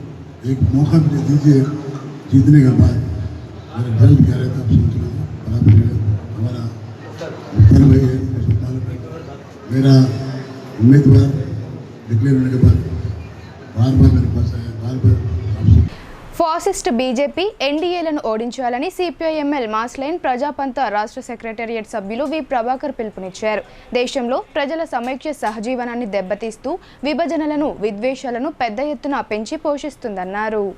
एक मौका मुझे दीजिए जीतने के बाद। मेरा रिजल्ट क्या रहता है आप सोच लीजिए, बराबर है हमारा मुख्तार भाई है, मेरा उम्मीदवार डिक्लेयर होने के बाद बार मेरे पास आया, बार आपसे ఫాసిస్ట్ బీజేపీ ఎన్డీఏలను ఓడించాలని సిపిఐఎంఎల్ మాస్ లైన్ ప్రజాపంత రాష్ట్ర సెక్రటేరియట్ సభ్యులు వి ప్రభాకర్ పిలుపునిచ్చారు. దేశంలో ప్రజల సమైక్య సహజీవనాన్ని దెబ్బతీస్తూ విభజనలను, విద్వేషాలను పెద్ద ఎత్తున పెంచి పోషిస్తుందన్నారు.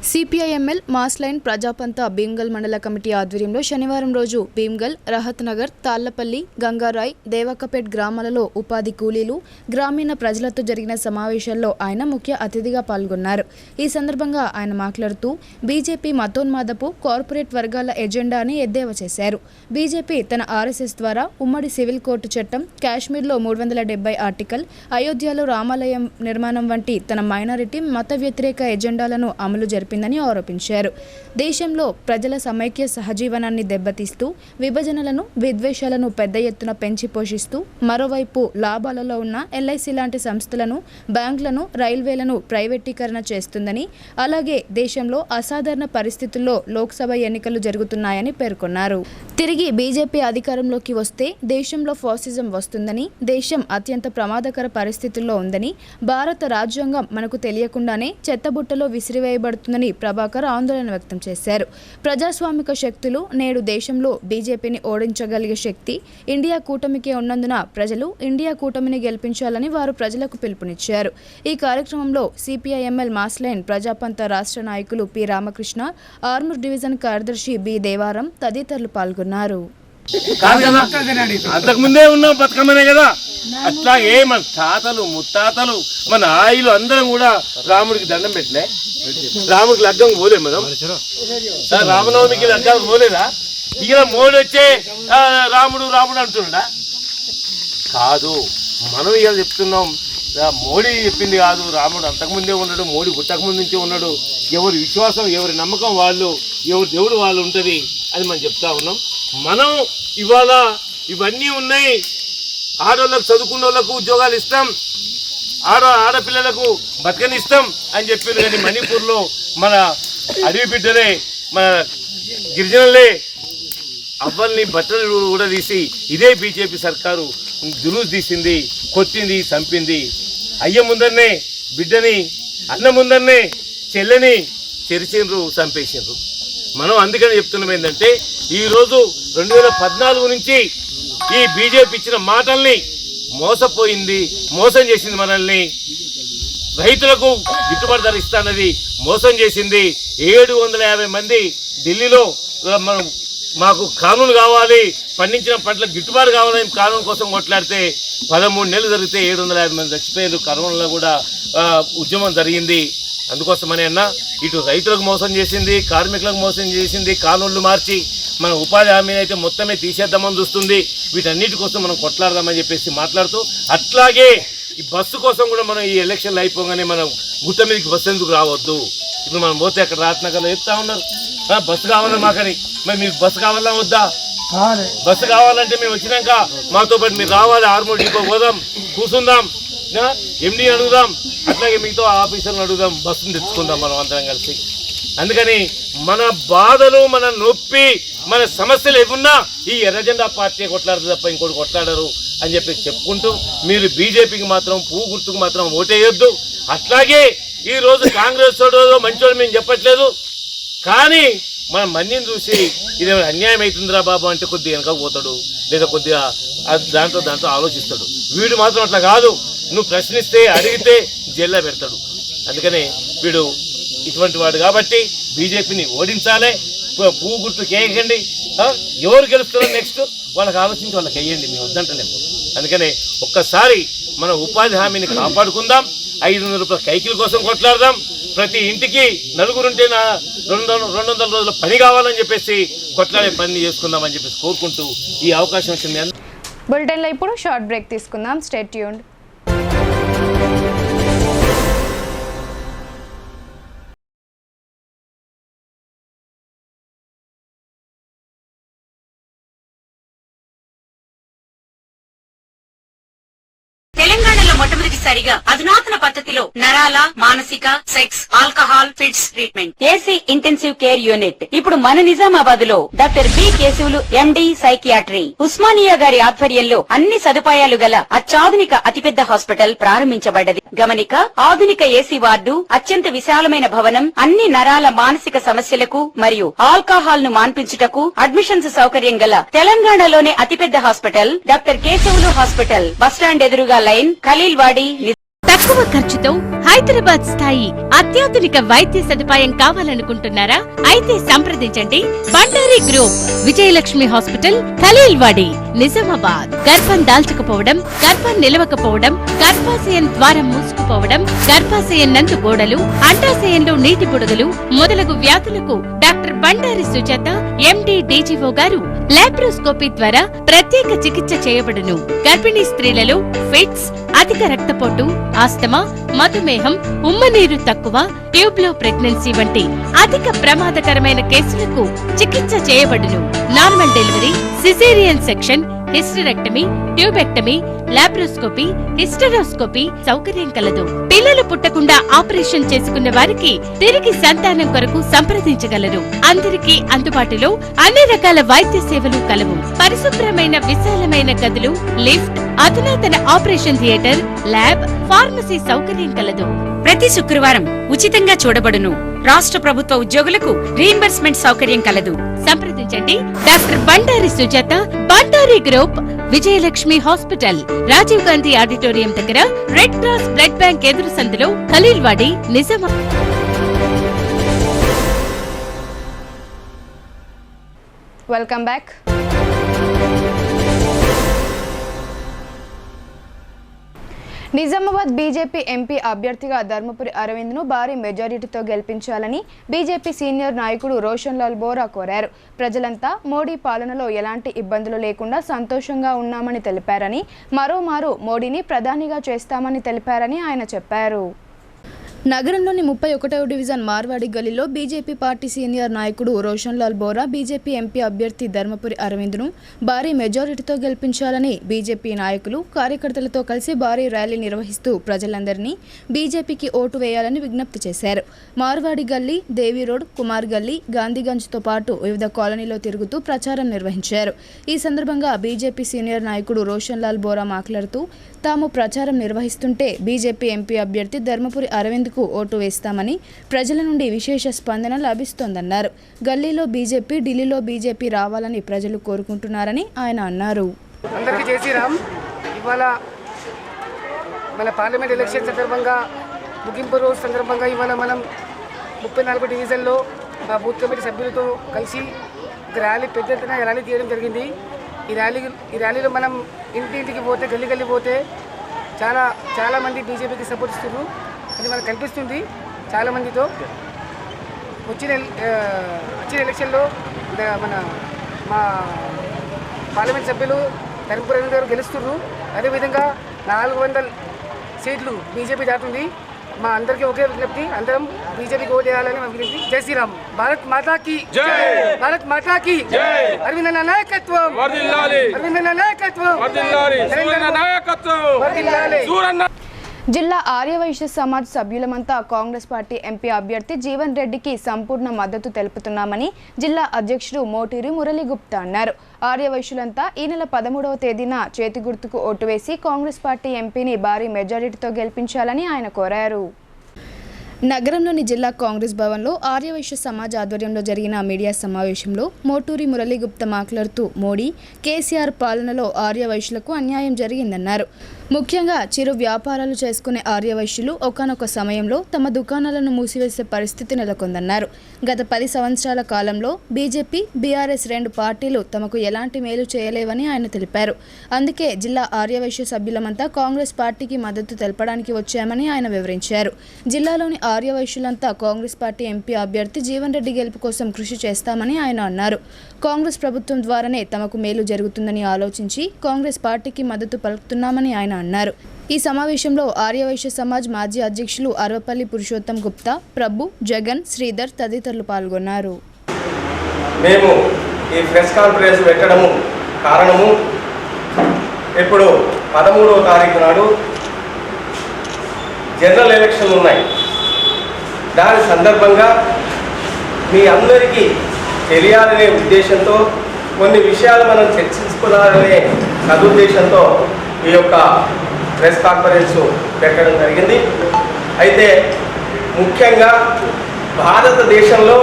సిపిఐఎంఎల్ మాస్ లైన్ ప్రజాపంత భీమ్గల్ మండల కమిటీ ఆధ్వర్యంలో శనివారం రోజు భీమ్గల్, రహత్ నగర్, తాళ్లపల్లి, గంగారాయ్, దేవక్కపేట్ గ్రామాలలో ఉపాధి కూలీలు, గ్రామీణ ప్రజలతో జరిగిన సమావేశాల్లో ఆయన ముఖ్య అతిథిగా పాల్గొన్నారు. ఈ సందర్భంగా ఆయన మాట్లాడుతూ బీజేపీ మతోన్మాదపు కార్పొరేట్ వర్గాల ఎజెండా అని ఎద్దేవా చేశారు. బీజేపీ తన ఆర్ఎస్ఎస్ ద్వారా ఉమ్మడి సివిల్ కోర్టు చట్టం, కాశ్మీర్లో 370 ఆర్టికల్, అయోధ్యలో రామాలయం నిర్మాణం వంటి తన మైనారిటీ మత వ్యతిరేక ఎజెండాలను అమలు జరిపిందని ఆరోపించారు. దేశంలో ప్రజల సమైక్య సహజీవనాన్ని దెబ్బతీస్తూ విభజనలను, విద్వేషాలను పెద్ద ఎత్తున పెంచి పోషిస్తూ మరోవైపు లాభాలలో ఉన్న LIC లాంటి సంస్థలను, బ్యాంకులను, రైల్వేలను ప్రైవేటీకరణ చేస్తుందని, అలాగే దేశంలో అసాధారణ పరిస్థితుల్లో లోక్సభ ఎన్నికలు జరుగుతున్నాయని పేర్కొన్నారు. తిరిగి బీజేపీ అధికారంలోకి వస్తే దేశంలో ఫాసిజం వస్తుందని, దేశం అత్యంత ప్రమాదకర పరిస్థితుల్లో ఉందని, భారత రాజ్యాంగం మనకు తెలియకుండానే చెత్తబుట్టలో విసిరివేయబడుతుందని ప్రభాకర్ ఆందోళన వ్యక్తం చేశారు. ప్రజాస్వామిక శక్తులు నేడు దేశంలో బీజేపీని ఓడించగలిగే శక్తి ఇండియా కూటమికే ఉన్నందున ప్రజలు ఇండియా కూటమిని గెలిపించాలని వారు ప్రజలకు పిలుపునిచ్చారు. ఈ కార్యక్రమంలో సిపిఐఎంఎల్ మాస్ లైన్ ప్రజాపంత రాష్ట్ర నాయకులు పి రామకృష్ణ, ఆర్మూర్ డివిజన్ కార్యదర్శి బి దేవారం తదితరులు పాల్గొన్నారు. అంతకుముందే ఉన్నాం బతుకమ్మనే కదా. అట్లాగే మన తాతలు, ముత్తాతలు, మన ఆయిలు అందరం కూడా రాముడికి దండం పెట్టలే, రాముడికి లగ్గం పోలే మనం. రామనవమికి లగ్గాలు పోలేదా? ఇక మోడీ వచ్చే రాముడు రాముడు అంటున్నాడా? కాదు, మనం ఇవాళ చెప్తున్నాం. మోడీ చెప్పింది కాదు, రాముడు అంతకుముందే ఉన్నాడు, మోడీ పుట్టకముందు నుంచే ఉన్నాడు. ఎవరి విశ్వాసం, ఎవరి నమ్మకం వాళ్ళు, ఎవరి దేవుడు వాళ్ళు ఉంటుంది అని మనం చెప్తా ఉన్నాం. మనం ఇవాళ ఇవన్నీ ఉన్నాయి. ఆడవాళ్ళకు, చదువుకున్న వాళ్ళకు ఉద్యోగాలు ఇస్తాం, ఆడపిల్లలకు బతకనిస్తాం అని చెప్పారు. కానీ మణిపూర్లో మన అడవి బిడ్డలే, మన గిరిజనులే అవ్వల్ని బట్టలు కూడా తీసి ఇదే బీజేపీ సర్కారు దురుసు తీసింది, కొట్టింది, చంపింది. అయ్య ముందరనే బిడ్డని, అన్న ముందరనే చెల్లెని చెరిచిండ్రు, చంపేసిండ్రు. మనం అందుకని చెప్తున్నాం ఏంటంటే, ఈరోజు 2014 నుంచి ఈ బీజేపీ ఇచ్చిన మాటల్ని మోసపోయింది, మోసం చేసింది. మనల్ని రైతులకు గిట్టుబాటు ధర ఇస్తానది మోసం చేసింది. 750 మంది ఢిల్లీలో మనం మాకు కానూను కావాలి, పండించిన పంటలకు గిట్టుబాటు కావాలని కానూను కోసం కొట్లాడితే 13 నెలలు జరిగితే 750 మంది చచ్చిపోయారు. కరోనాలో కూడా ఉద్యమం జరిగింది. అందుకోసమనే అన్న, ఇటు రైతులకు మోసం చేసింది, కార్మికులకు మోసం చేసింది, కానూన్లు మార్చి మన ఉపాధి హామీ అయితే మొత్తమే తీసేద్దామని చూస్తుంది. వీటన్నిటి కోసం మనం కొట్లాడదామని చెప్పేసి మాట్లాడుతూ, అట్లాగే ఈ బస్సు కోసం కూడా మనం ఈ ఎలక్షన్లు అయిపోగానే మనం గుట్ట మీదకి బస్సు ఎందుకు రావద్దు. ఇప్పుడు మనం పోతే అక్కడ రాత్నగర్లో చెప్తా ఉన్నారు బస్సు కావాలని మాకని. మరి మీకు బస్సు కావాలా వద్దా? బస్సు కావాలంటే మేము వచ్చినాక మాతో పాటు మీరు రావాలి, ఆర్మూర్ డిపో పోదాం, కూర్చుందాం, ఎండీ అడుగుదాం, అట్లాగే మిగతా ఆఫీసర్లను అడుగుదాం, బస్సును తెచ్చుకుందాం మనం అందరం కలిసి. అందుకని మన బాధలు, మన నొప్పి, మన సమస్యలు ఏమున్నా ఈ ఎర్రజెండా పార్టీ కొట్లాడదు తప్ప ఇంకోటి కొట్లాడరు అని చెప్పి చెప్పుకుంటూ, మీరు బీజేపీకి మాత్రం, పువ్వు గుర్తుకు మాత్రం ఓటేయొద్దు. అట్లాగే ఈరోజు కాంగ్రెస్ చోడో మంచోడు మేము చెప్పట్లేదు, కానీ మనం మన్నిని చూసి ఇదేమైనా అన్యాయం అవుతుందిరా బాబు అంటే కొద్దిగా వెనక పోతాడు, లేదా కొద్దిగా దాంతో ఆలోచిస్తాడు. వీడు మాత్రం అట్లా కాదు. నువ్వు ప్రశ్నిస్తే, అడిగితే జైల్లో పెడతాడు. అందుకనే వీడు ఇటువంటి వాడు కాబట్టి బీజేపీని ఓడించాలి. పువ్వు గుర్తు కేయకండి. ఎవరు గెలుస్తారో నెక్స్ట్ వాళ్ళకి ఆలోచించి వాళ్ళకి వేయండి, మేము వద్దంటలేము. అందుకనే ఒక్కసారి మన ఉపాధి హామీని కాపాడుకుందాం. 500 రూపాయల కైకిల కోసం కొట్లాడదాం. ప్రతి ఇంటికి నలుగురుంటే 200 రోజుల పని కావాలని చెప్పేసి కొట్లాడే పని చేసుకుందామని చెప్పేసి కోరుకుంటూ ఈ అవకాశం వచ్చింది. బులెటిన్లో ఇప్పుడు షార్ట్ బ్రేక్ తీసుకుందాం. Stay tuned. తెలంగాణలో మొట్టమొదటిసారిగా అధునాతన పద్ధతిలో నరాల, మానసిక, sex, alcohol, fits treatment AC intensive care unit ఇప్పుడు మన నిజామాబాద్ లో doctor B Keshavulu MD psychiatry Osmania గారి ఆధ్వర్యంలో అన్ని సదుపాయాలు గల అత్యాధునిక అతిపెద్ద హాస్పిటల్ ప్రారంభించబడ్డది. గమనిక, ఆధునిక ఏసీ వార్డు, అత్యంత విశాలమైన భవనం, అన్ని నరాల మానసిక సమస్యలకు మరియు ఆల్కహాల్ ను మాన్పించుటకు అడ్మిషన్స్ సౌకర్యం గల తెలంగాణలోనే అతిపెద్ద hospital doctor Keshavulu hospital, bus stand ఎదురుగా లైన్, ఖలీల్వాడి. తక్కువ ఖర్చుతో హైదరాబాద్ స్థాయి అత్యాధునిక వైద్య సదుపాయం కావాలనుకుంటున్నారా? అయితే సంప్రదించండి బండారి గ్రూప్, విజయలక్ష్మి హాస్పిటల్, ఖలీల్వాడి, నిజామాబాద్. గర్భం దాల్చకపోవడం, గర్భం నిలవకపోవడం, గర్భాశయం ద్వారం మూసుకుపోవడం, గర్భాశయం నందు గోడలు, అండాశయంలో నీటి బుడగలు మొదలగు వ్యాధులకు డాక్టర్ బండారి సుజాత ఎండి డీజీఓ గారు లాప్రోస్కోపీ ద్వారా ప్రత్యేక చికిత్స చేయబడును. గర్భిణీ స్త్రీలలో ఫిట్స్, అధిక రక్తపోటు, ఆస్తమా, మధుమేహం, ఉమ్మనీరు తక్కువ, ట్యూబ్లో ప్రెగ్నెన్సీ వంటి అధిక ప్రమాదకరమైన కేసులకు చికిత్స చేయబడును. Normal delivery, caesarean section, hysterectomy, tubectomy, laparoscopy, hysteroscopy సౌకర్యం కలదు. పిల్లలు పుట్టకుండా ఆపరేషన్ చేసుకున్న వారికి తిరిగి సంతానం కొరకు సంప్రదించగలరు. అందరికీ అందుబాటులో అన్ని రకాల వైద్య సేవలు కలవు. పరిశుభ్రమైన విశాలమైన గదులు, లిఫ్ట్, అధునాతన ఆపరేషన్ థియేటర్, ల్యాబ్, ఫార్మసీ సౌకర్యం కలదు. ప్రతి శుక్రవారం ఉచితంగా చూడబడును. రాష్ట్ర ప్రభుత్వ ఉద్యోగులకు రీయింబర్స్మెంట్ సౌకర్యం కలదు. సంప్రదించండి doctor Bandari Sujatha, Bandari group, Vijayalakshmi hospital, Rajiv Gandhi auditorium దగ్గర, రెడ్ క్రాస్ బ్లడ్ బ్యాంక్ ఎదురు సందులో, Khaleelwadi, Nizamabad. Welcome back. Nizamabad BJP MP అభ్యర్థిగా ధర్మపురి అరవింద్ను భారీ మెజారిటీతో గెలిపించాలని బీజేపీ సీనియర్ నాయకుడు రోషన్ లాల్ బోరా కోరారు. ప్రజలంతా మోడీ పాలనలో ఎలాంటి ఇబ్బందులు లేకుండా సంతోషంగా ఉన్నామని తెలిపారని, మరోమారు మోడీని ప్రధానిగా చేస్తామని తెలిపారని ఆయన చెప్పారు. నగరంలోని 31వ డివిజన్ మార్వాడి గల్లీలో బీజేపీ పార్టీ సీనియర్ నాయకుడు రోషన్ లాల్ బోరా బీజేపీ ఎంపీ అభ్యర్థి ధర్మపురి అరవింద్ను భారీ మెజారిటీతో గెలిపించాలని బీజేపీ నాయకులు, కార్యకర్తలతో కలిసి భారీ ర్యాలీ నిర్వహిస్తూ ప్రజలందరినీ బీజేపీకి ఓటు వేయాలని విజ్ఞప్తి చేశారు. మార్వాడి గల్లీ, దేవి రోడ్, కుమార్ గల్లీ, గాంధీగంజ్తో పాటు వివిధ కాలనీలో తిరుగుతూ ప్రచారం నిర్వహించారు. ఈ సందర్భంగా బీజేపీ సీనియర్ నాయకుడు రోషన్ లాల్ బోరా మాట్లాడుతూ, తాము ప్రచారం నిర్వహిస్తుంటే బీజేపీ ఎంపీ అభ్యర్థి ధర్మపురి అరవింద్ ఓటు వేస్తామని ప్రజల నుండి విశేష స్పందన లభిస్తోందన్నారు. గల్లీలో బీజేపీ, ఢిల్లీలో బీజేపీ రావాలని ప్రజలు కోరుకుంటున్నారని ఆయన అన్నారు. అందరికీ జై శ్రీరామ్. ఇవాళ మన పార్లమెంట్ ఎలక్షన్ సందర్భంగా, ముగింపు రోజు సందర్భంగా ఇవాళ మనం 34 డివిజన్లో మా బూత్ కమిటీ సభ్యులతో కలిసి ర్యాలీ, పెద్ద ఎత్తున ర్యాలీ తీయడం జరిగింది. ఈ ర్యాలీలో మనం ఇంటింటికి పోతే, గల్లీ పోతే చాలా మంది బీజేపీకి సపోర్ట్ ఇస్తున్నారు. అది మనకు కనిపిస్తుంది చాలామందితో. వచ్చిన ఎలక్షన్లో మా పార్లమెంట్ సభ్యులు ధర్మపురి అరవింద్ గారు గెలుస్తున్నారు. అదేవిధంగా 400 సీట్లు బీజేపీ దాటుంది. మా అందరికీ ఒకే విజ్ఞప్తి, అందరం బీజేపీకి ఓటు వేయాలని మా విజ్ఞప్తి. జై శ్రీరామ్. భారత్ మాతాకి జై. భారత్ మాతాకి జై. అరవింద్ నాయకత్వం, అరవింద్ నాయకత్వం, నాయకత్వం. జిల్లా ఆర్యవైశ్య సమాజ్ సభ్యులమంతా కాంగ్రెస్ పార్టీ ఎంపీ అభ్యర్థి జీవన్ రెడ్డికి సంపూర్ణ మద్దతు తెలుపుతున్నామని జిల్లా అధ్యక్షుడు మోటూరి మురళీగుప్తా అన్నారు. ఆర్యవైశ్యులంతా ఈ నెల 13వ తేదీన చేతి గుర్తుకు ఓటు వేసి కాంగ్రెస్ పార్టీ ఎంపీని భారీ మెజారిటీతో గెలిపించాలని ఆయన కోరారు. నగరంలోని జిల్లా కాంగ్రెస్ భవన్లో ఆర్యవైశ్య సమాజ్ ఆధ్వర్యంలో జరిగిన మీడియా సమావేశంలో మోటూరి మురళీగుప్తా మాట్లాడుతూ, మోడీ, కేసీఆర్ పాలనలో ఆర్యవైశ్యులకు అన్యాయం జరిగిందన్నారు. ముఖ్యంగా చిరు వ్యాపారాలు చేసుకునే ఆర్యవైశ్యులు ఒకానొక సమయంలో తమ దుకాణాలను మూసివేసే పరిస్థితి నెలకొందన్నారు. గత 10 సంవత్సరాల కాలంలో బీజేపీ, బీఆర్ఎస్ 2 పార్టీలు తమకు ఎలాంటి మేలు చేయలేవని ఆయన తెలిపారు. అందుకే జిల్లా ఆర్యవైశ్య సభ్యులమంతా కాంగ్రెస్ పార్టీకి మద్దతు తెలపడానికి వచ్చామని ఆయన వివరించారు. జిల్లాలోని ఆర్యవైశ్యులంతా కాంగ్రెస్ పార్టీ ఎంపీ అభ్యర్థి జీవన్ రెడ్డి గెలుపు కోసం కృషి చేస్తామని ఆయన అన్నారు. కాంగ్రెస్ ప్రభుత్వం ద్వారానే తమకు మేలు జరుగుతుందని ఆలోచించి కాంగ్రెస్ పార్టీకి మద్దతు పలుకుతున్నామని ఆయన అన్నారు. ఈ సమావేశంలో ఆర్యవైశ్య సమాజ్ మాజీ అధ్యక్షులు అరవపల్లి పురుషోత్తం గుప్తా, ప్రభు, జగన్, శ్రీధర్ తదితరులు పాల్గొన్నారు. మేము ఈ ప్రెస్ కాన్ఫరెన్స్ పెట్టడము కారణము, ఇప్పుడు 13వ తారీఖు నాడు జనరల్ ఎలక్షన్లు ఉన్నాయి. దాని సందర్భంగా మీ అందరికీ తెలియాలనే ఉద్దేశంతో, కొన్ని విషయాలు మనం చర్చించుకోవాలనే సదుద్దేశంతో ఈ యొక్క ప్రెస్ కాన్ఫరెన్స్ పెట్టడం జరిగింది. అయితే ముఖ్యంగా భారతదేశంలో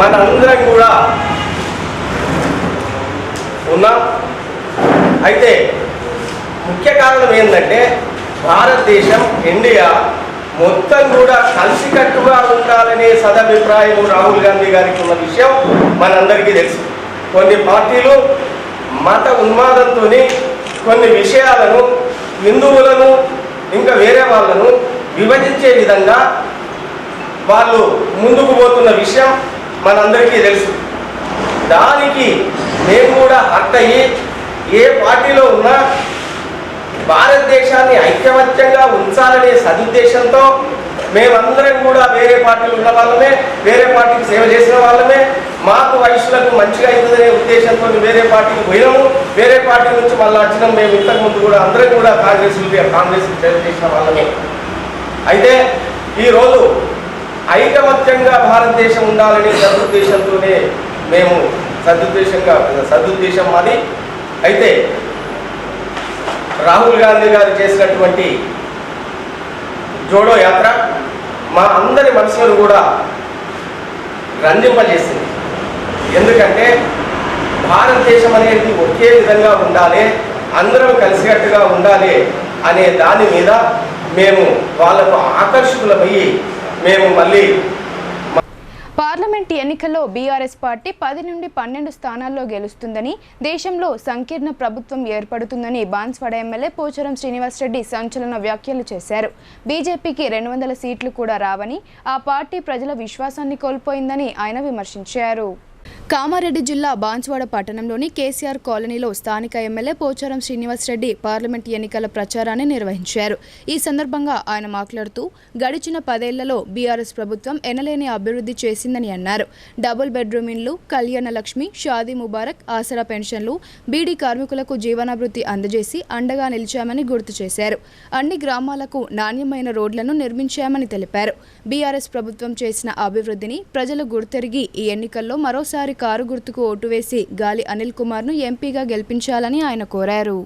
మనందరం కూడా ఉన్నాం. అయితే ముఖ్య కారణం ఏంటంటే భారతదేశం, ఇండియా మొత్తం కూడా కలిసికట్టుగా ఉండాలనే సదభిప్రాయం రాహుల్ గాంధీ గారికి ఉన్న విషయం మనందరికీ తెలుసు. కొన్ని పార్టీలు మత ఉన్మాదంతో కొన్ని విషయాలను, హిందువులను ఇంకా వేరే వాళ్ళను విభజించే విధంగా వాళ్ళు ముందుకు పోతున్న విషయం మనందరికీ తెలుసు. దానికి మేము కూడా హర్ట్ అయ్యి ఏ పార్టీలో ఉన్నా భారతదేశాన్ని ఐక్యమత్యంగా ఉంచాలనే సదుద్దేశంతో మేమందరం కూడా వేరే పార్టీలు ఉన్న వాళ్ళమే, వేరే పార్టీకి సేవ చేసిన వాళ్ళమే, మాకు వయసులకు మంచిగా అవుతుందనే ఉద్దేశంతో వేరే పార్టీకి పోయినాము. వేరే పార్టీ నుంచి మళ్ళీ వచ్చినాం. మేము ఇంతకుముందు కూడా అందరం కూడా కాంగ్రెస్ సేవ చేసిన వాళ్ళమే. అయితే ఈరోజు ఐకమత్యంగా భారతదేశం ఉండాలనే సదుద్దేశంతోనే మేము సదుద్దేశం మాది. అయితే రాహుల్ గాంధీ గారు చేసినటువంటి జోడో యాత్ర మా అందరి మనసులను కూడా రంజింపజేసింది. ఎందుకంటే భారతదేశం అనేది ఒకే విధంగా ఉండాలి, అందరం కలిసికట్టుగా ఉండాలి అనే దాని మీద మేము వాళ్ళకు ఆకర్షితులమయ్యి మేము మళ్ళీ పార్లమెంట్ ఎన్నికల్లో బీఆర్ఎస్ పార్టీ 10 నుండి 12 స్థానాల్లో గెలుస్తుందని, దేశంలో సంకీర్ణ ప్రభుత్వం ఏర్పడుతుందని బాన్స్వాడ ఎమ్మెల్యే పోచారం శ్రీనివాసరెడ్డి సంచలన వ్యాఖ్యలు చేశారు. బీజేపీకి 200 సీట్లు కూడా రావని, ఆ పార్టీ ప్రజల విశ్వాసాన్ని కోల్పోయిందని ఆయన విమర్శించారు. కామారెడ్డి జిల్లా బాన్స్వాడ పట్టణంలోని కేసీఆర్ కాలనీలో స్థానిక ఎమ్మెల్యే పోచారం శ్రీనివాసరెడ్డి పార్లమెంట్ ఎన్నికల ప్రచారాన్ని నిర్వహించారు. ఈ సందర్భంగా ఆయన మాట్లాడుతూ గడిచిన 10 ఏళ్లలో బీఆర్ఎస్ ప్రభుత్వం ఎనలేని అభివృద్ధి చేసిందని అన్నారు. డబుల్ బెడ్రూమ్ ఇండ్లు, కళ్యాణ లక్ష్మి, షాదీ ముబారక్, ఆసరా పెన్షన్లు, బీడీ కార్మికులకు జీవనాభివృద్ధి అందజేసి అండగా నిలిచామని గుర్తు చేశారు. అన్ని గ్రామాలకు నాణ్యమైన రోడ్లను నిర్మించామని తెలిపారు. బీఆర్ఎస్ ప్రభుత్వం చేసిన అభివృద్ధిని ప్రజలు గుర్తెరిగి ఈ ఎన్నికల్లో మరోసారి కారు గుర్తుకు ఓటు వేసి గాలి అనిల్ కుమార్ ను ఎంపీగా గెలిపించాలని ఆయన కోరారు.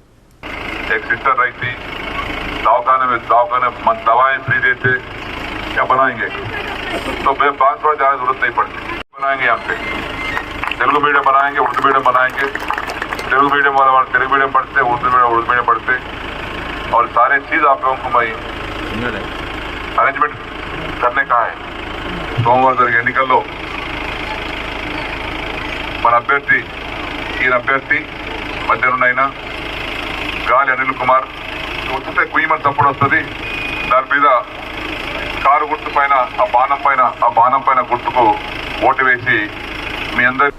తెలుగు మీడియం बनाएंगे, उर्दू मीडियम बनाएंगे, तेलुगु मीडियम वाले तेलुगु मीडियम पढ़ते, उर्दू मीडियम पढ़ते और सारे चीज आप लोगों को मैं अरेंजमेंट करने का है. सोमवार జరిగే ఎన్నికల్లో మన అభ్యర్థి ఈయన అభ్యర్థి మధ్యనున్నైనా గాలి అనిల్ కుమార్ వస్తే కుయ్యమని తప్పుడు వస్తుంది. దాని మీద కారు గుర్తు పైన ఆ బాణం పైన గుర్తుకు ఓటు వేసి మీ అందరి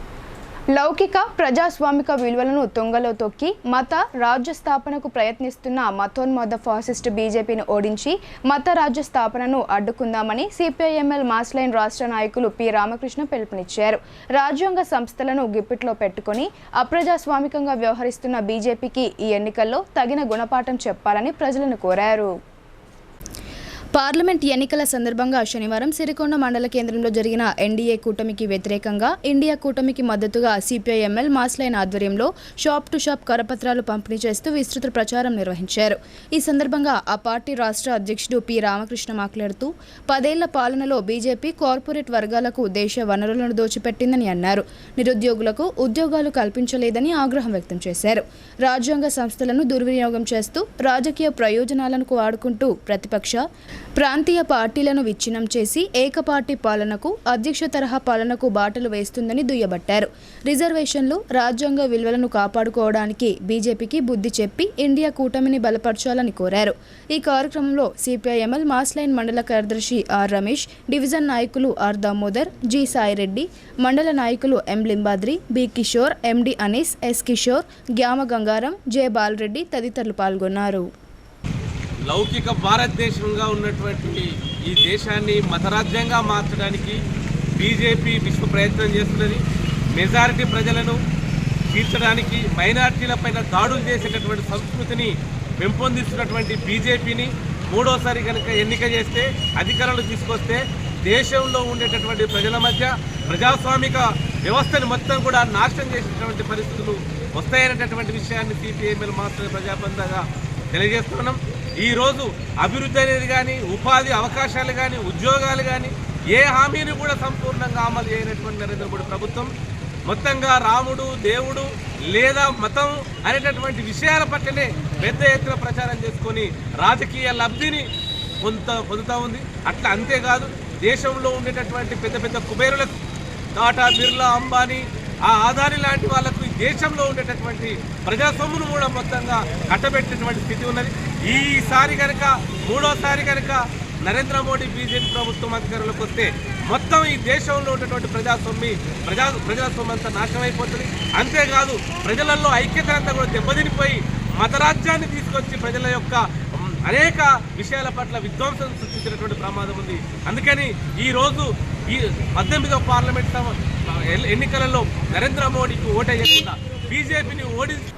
లౌకిక ప్రజాస్వామిక విలువలను తొంగలో తొక్కి మత రాజ్య స్థాపనకు ప్రయత్నిస్తున్న మతోన్మాద ఫాసిస్ట్ బీజేపీని ఓడించి మత రాజ్య స్థాపనను అడ్డుకుందామని సిపిఐఎంఎల్ మాస్ లైన్ రాష్ట్ర నాయకులు పి రామకృష్ణ పిలుపునిచ్చారు. రాజ్యాంగ సంస్థలను గిప్పిట్లో పెట్టుకుని అప్రజాస్వామికంగా వ్యవహరిస్తున్న బీజేపీకి ఈ ఎన్నికల్లో తగిన గుణపాఠం చెప్పాలని ప్రజలను కోరారు. పార్లమెంట్ ఎన్నికల సందర్భంగా శనివారం సిరికొండ మండల కేంద్రంలో జరిగిన ఎన్డీఏ కూటమికి వ్యతిరేకంగా ఇండియా కూటమికి మద్దతుగా సిపిఐఎంఎల్ మాస్లైన్ ఆధ్వర్యంలో షాప్ టు షాప్ కరపత్రాలు పంపిణీ చేస్తూ విస్తృత ప్రచారం నిర్వహించారు. ఈ సందర్భంగా ఆ పార్టీ రాష్ట్ర అధ్యక్షుడు పి రామకృష్ణ మాట్లాడుతూ 10 ఏళ్ల పాలనలో బీజేపీ కార్పొరేట్ వర్గాలకు దేశ వనరులను దోచిపెట్టిందని అన్నారు. నిరుద్యోగులకు ఉద్యోగాలు కల్పించలేదని ఆగ్రహం వ్యక్తం చేశారు. రాజ్యాంగ సంస్థలను దుర్వినియోగం చేస్తూ రాజకీయ ప్రయోజనాలను వాడుకుంటూ ప్రతిపక్ష ప్రాంతీయ పార్టీలను విచ్ఛిన్నం చేసి ఏకపార్టీ పాలనకు అధ్యక్ష తరహా పాలనకు బాటలు వేస్తుందని దుయ్యబట్టారు. రిజర్వేషన్లు రాజ్యాంగ విలువలను కాపాడుకోవడానికి బీజేపీకి బుద్ధి చెప్పి ఇండియా కూటమిని బలపరచాలని కోరారు. ఈ కార్యక్రమంలో సిపిఐఎంఎల్ మాస్లైన్ మండల కార్యదర్శి ఆర్ రమేష్, డివిజన్ నాయకులు ఆర్ దామోదర్, జి సాయిరెడ్డి, మండల నాయకులు ఎం లింబాద్రి, బి కిషోర్, ఎండి అనీస్, ఎస్ కిషోర్, గ్యామ గంగారం, జె బాలరెడ్డి తదితరులు పాల్గొన్నారు. లౌకిక భారతదేశంగా ఉన్నటువంటి ఈ దేశాన్ని మతరాజ్యంగా మార్చడానికి బీజేపీ విశ్వ ప్రయత్నం చేస్తున్నది. మెజారిటీ ప్రజలను తీర్చడానికి మైనార్టీలపైన దాడులు చేసేటటువంటి సంస్కృతిని పెంపొందిస్తున్నటువంటి బీజేపీని మూడోసారి కనుక ఎన్నిక చేస్తే అధికారంలో తీసుకొస్తే దేశంలో ఉండేటటువంటి ప్రజల మధ్య ప్రజాస్వామిక వ్యవస్థను మొత్తం కూడా నాశనం చేసేటటువంటి పరిస్థితులు వస్తాయనేటటువంటి విషయాన్ని సిపిఐఎంఎల్ మాస్టర్ ప్రజాబంధంగా తెలియజేస్తున్నాం. ఈరోజు అభివృద్ధి అనేది కానీ, ఉపాధి అవకాశాలు కానీ, ఉద్యోగాలు కానీ ఏ హామీని కూడా సంపూర్ణంగా అమలు చేయనటువంటి నరేంద్ర మోడీ ప్రభుత్వం మొత్తంగా రాముడు, దేవుడు లేదా మతం అనేటటువంటి విషయాల పట్లనే పెద్ద ఎత్తున ప్రచారం చేసుకొని రాజకీయ లబ్ధిని పొందుతూ ఉంది. అట్లా అంతేకాదు, దేశంలో ఉండేటటువంటి పెద్ద పెద్ద కుబేరులకు, టాటా, బిర్లా, అంబానీ, ఆ ఆదాని లాంటి వాళ్లకు ఈ దేశంలో ఉండేటటువంటి ప్రజాస్వామ్యం కూడా మొత్తంగా కట్టబెట్టినటువంటి స్థితి ఉన్నది. ఈసారి కనుక మూడోసారి కనుక నరేంద్ర మోడీ బీజేపీ ప్రభుత్వం అధికారంలోకి వస్తే మొత్తం ఈ దేశంలో ఉన్నటువంటి ప్రజాస్వామ్యం అంతా నాశనం అయిపోతుంది. అంతేకాదు, ప్రజలలో ఐక్యత అంతా కూడా దెబ్బతినిపోయి మతరాజ్యాన్ని తీసుకొచ్చి ప్రజల యొక్క అనేక విషయాల పట్ల విధ్వంసం సృష్టించినటువంటి ప్రమాదం ఉంది. అందుకని ఈరోజు ఈ 18వ పార్లమెంట్ ఎన్నికలలో నరేంద్ర మోడీకి ఓటేయకుండా బీజేపీని ఓడించి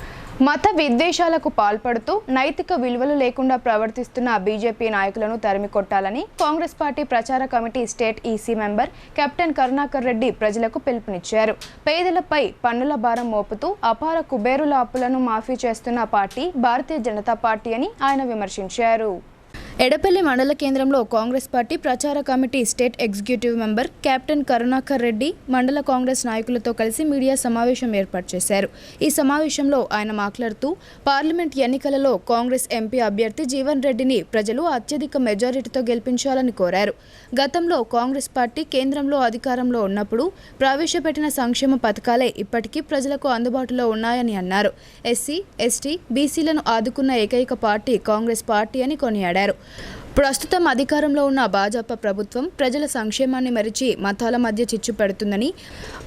మత విద్వేషాలకు పాల్పడుతూ నైతిక విలువలు లేకుండా ప్రవర్తిస్తున్న బీజేపీ నాయకులను తరిమికొట్టాలని కాంగ్రెస్ పార్టీ ప్రచార committee state EC member captain Karunakar Reddy ప్రజలకు పిలుపునిచ్చారు. పేదలపై పన్నుల భారం మోపుతూ అపార కుబేరుల అప్పులను మాఫీ చేస్తున్న పార్టీ భారతీయ జనతా పార్టీ అని ఆయన విమర్శించారు. ఎడపల్లి మండల కేంద్రంలో కాంగ్రెస్ పార్టీ ప్రచార committee state executive member captain Karunakar Reddy మండల కాంగ్రెస్ నాయకులతో కలిసి మీడియా సమావేశం ఏర్పాటు చేశారు. ఈ సమావేశంలో ఆయన మాట్లాడుతూ పార్లమెంట్ ఎన్నికలలో కాంగ్రెస్ ఎంపీ అభ్యర్థి జీవన్ రెడ్డిని ప్రజలు అత్యధిక మెజారిటీతో గెలిపించాలని కోరారు. గతంలో కాంగ్రెస్ పార్టీ కేంద్రంలో అధికారంలో ఉన్నప్పుడు ప్రవేశపెట్టిన సంక్షేమ పథకాలే ఇప్పటికీ ప్రజలకు అందుబాటులో ఉన్నాయని అన్నారు. ఎస్సీ, ఎస్టీ, బీసీలను ఆదుకున్న ఏకైక పార్టీ కాంగ్రెస్ పార్టీ అని కొనియాడారు. ప్రస్తుతం అధికారంలో ఉన్న భాజపా ప్రభుత్వం ప్రజల సంక్షేమాన్ని మరిచి మతాల మధ్య చిచ్చు పెడుతుందని,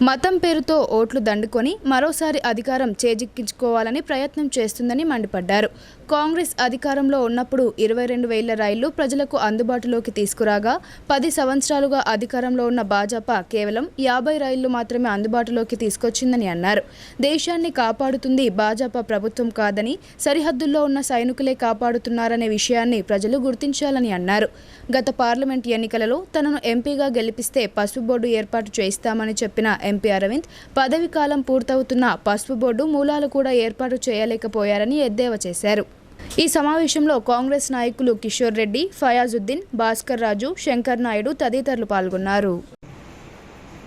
మతం పేరుతో ఓట్లు దండుకొని మరోసారి అధికారం చేజిక్కించుకోవాలని ప్రయత్నం చేస్తుందని మండిపడ్డారు. కాంగ్రెస్ అధికారంలో ఉన్నప్పుడు 22,000 రైళ్లు ప్రజలకు అందుబాటులోకి తీసుకురాగా 10 సంవత్సరాలుగా అధికారంలో ఉన్న భాజపా కేవలం 50 రైళ్లు మాత్రమే అందుబాటులోకి తీసుకొచ్చిందని అన్నారు. దేశాన్ని కాపాడుతుంది భాజపా ప్రభుత్వం కాదని, సరిహద్దుల్లో ఉన్న సైనికులే కాపాడుతున్నారనే విషయాన్ని ప్రజలు గుర్తించాలని అన్నారు. గత పార్లమెంట్ ఎన్నికలలో తనను ఎంపీగా గెలిపిస్తే పసుపు బోర్డు ఏర్పాటు చేయిస్తామని చెప్పిన ఎంపీ అరవింద్ పదవి కాలం పూర్తవుతున్న పసుపు బోర్డు మూలాలు కూడా ఏర్పాటు చేయలేకపోయారని ఎద్దేవా చేశారు. ఈ సమావేశంలో కాంగ్రెస్ నాయకులు కిషోర్ రెడ్డి, ఫయాజుద్దీన్, భాస్కర్ రాజు, శంకర్ నాయుడు తదితరులు పాల్గొన్నారు.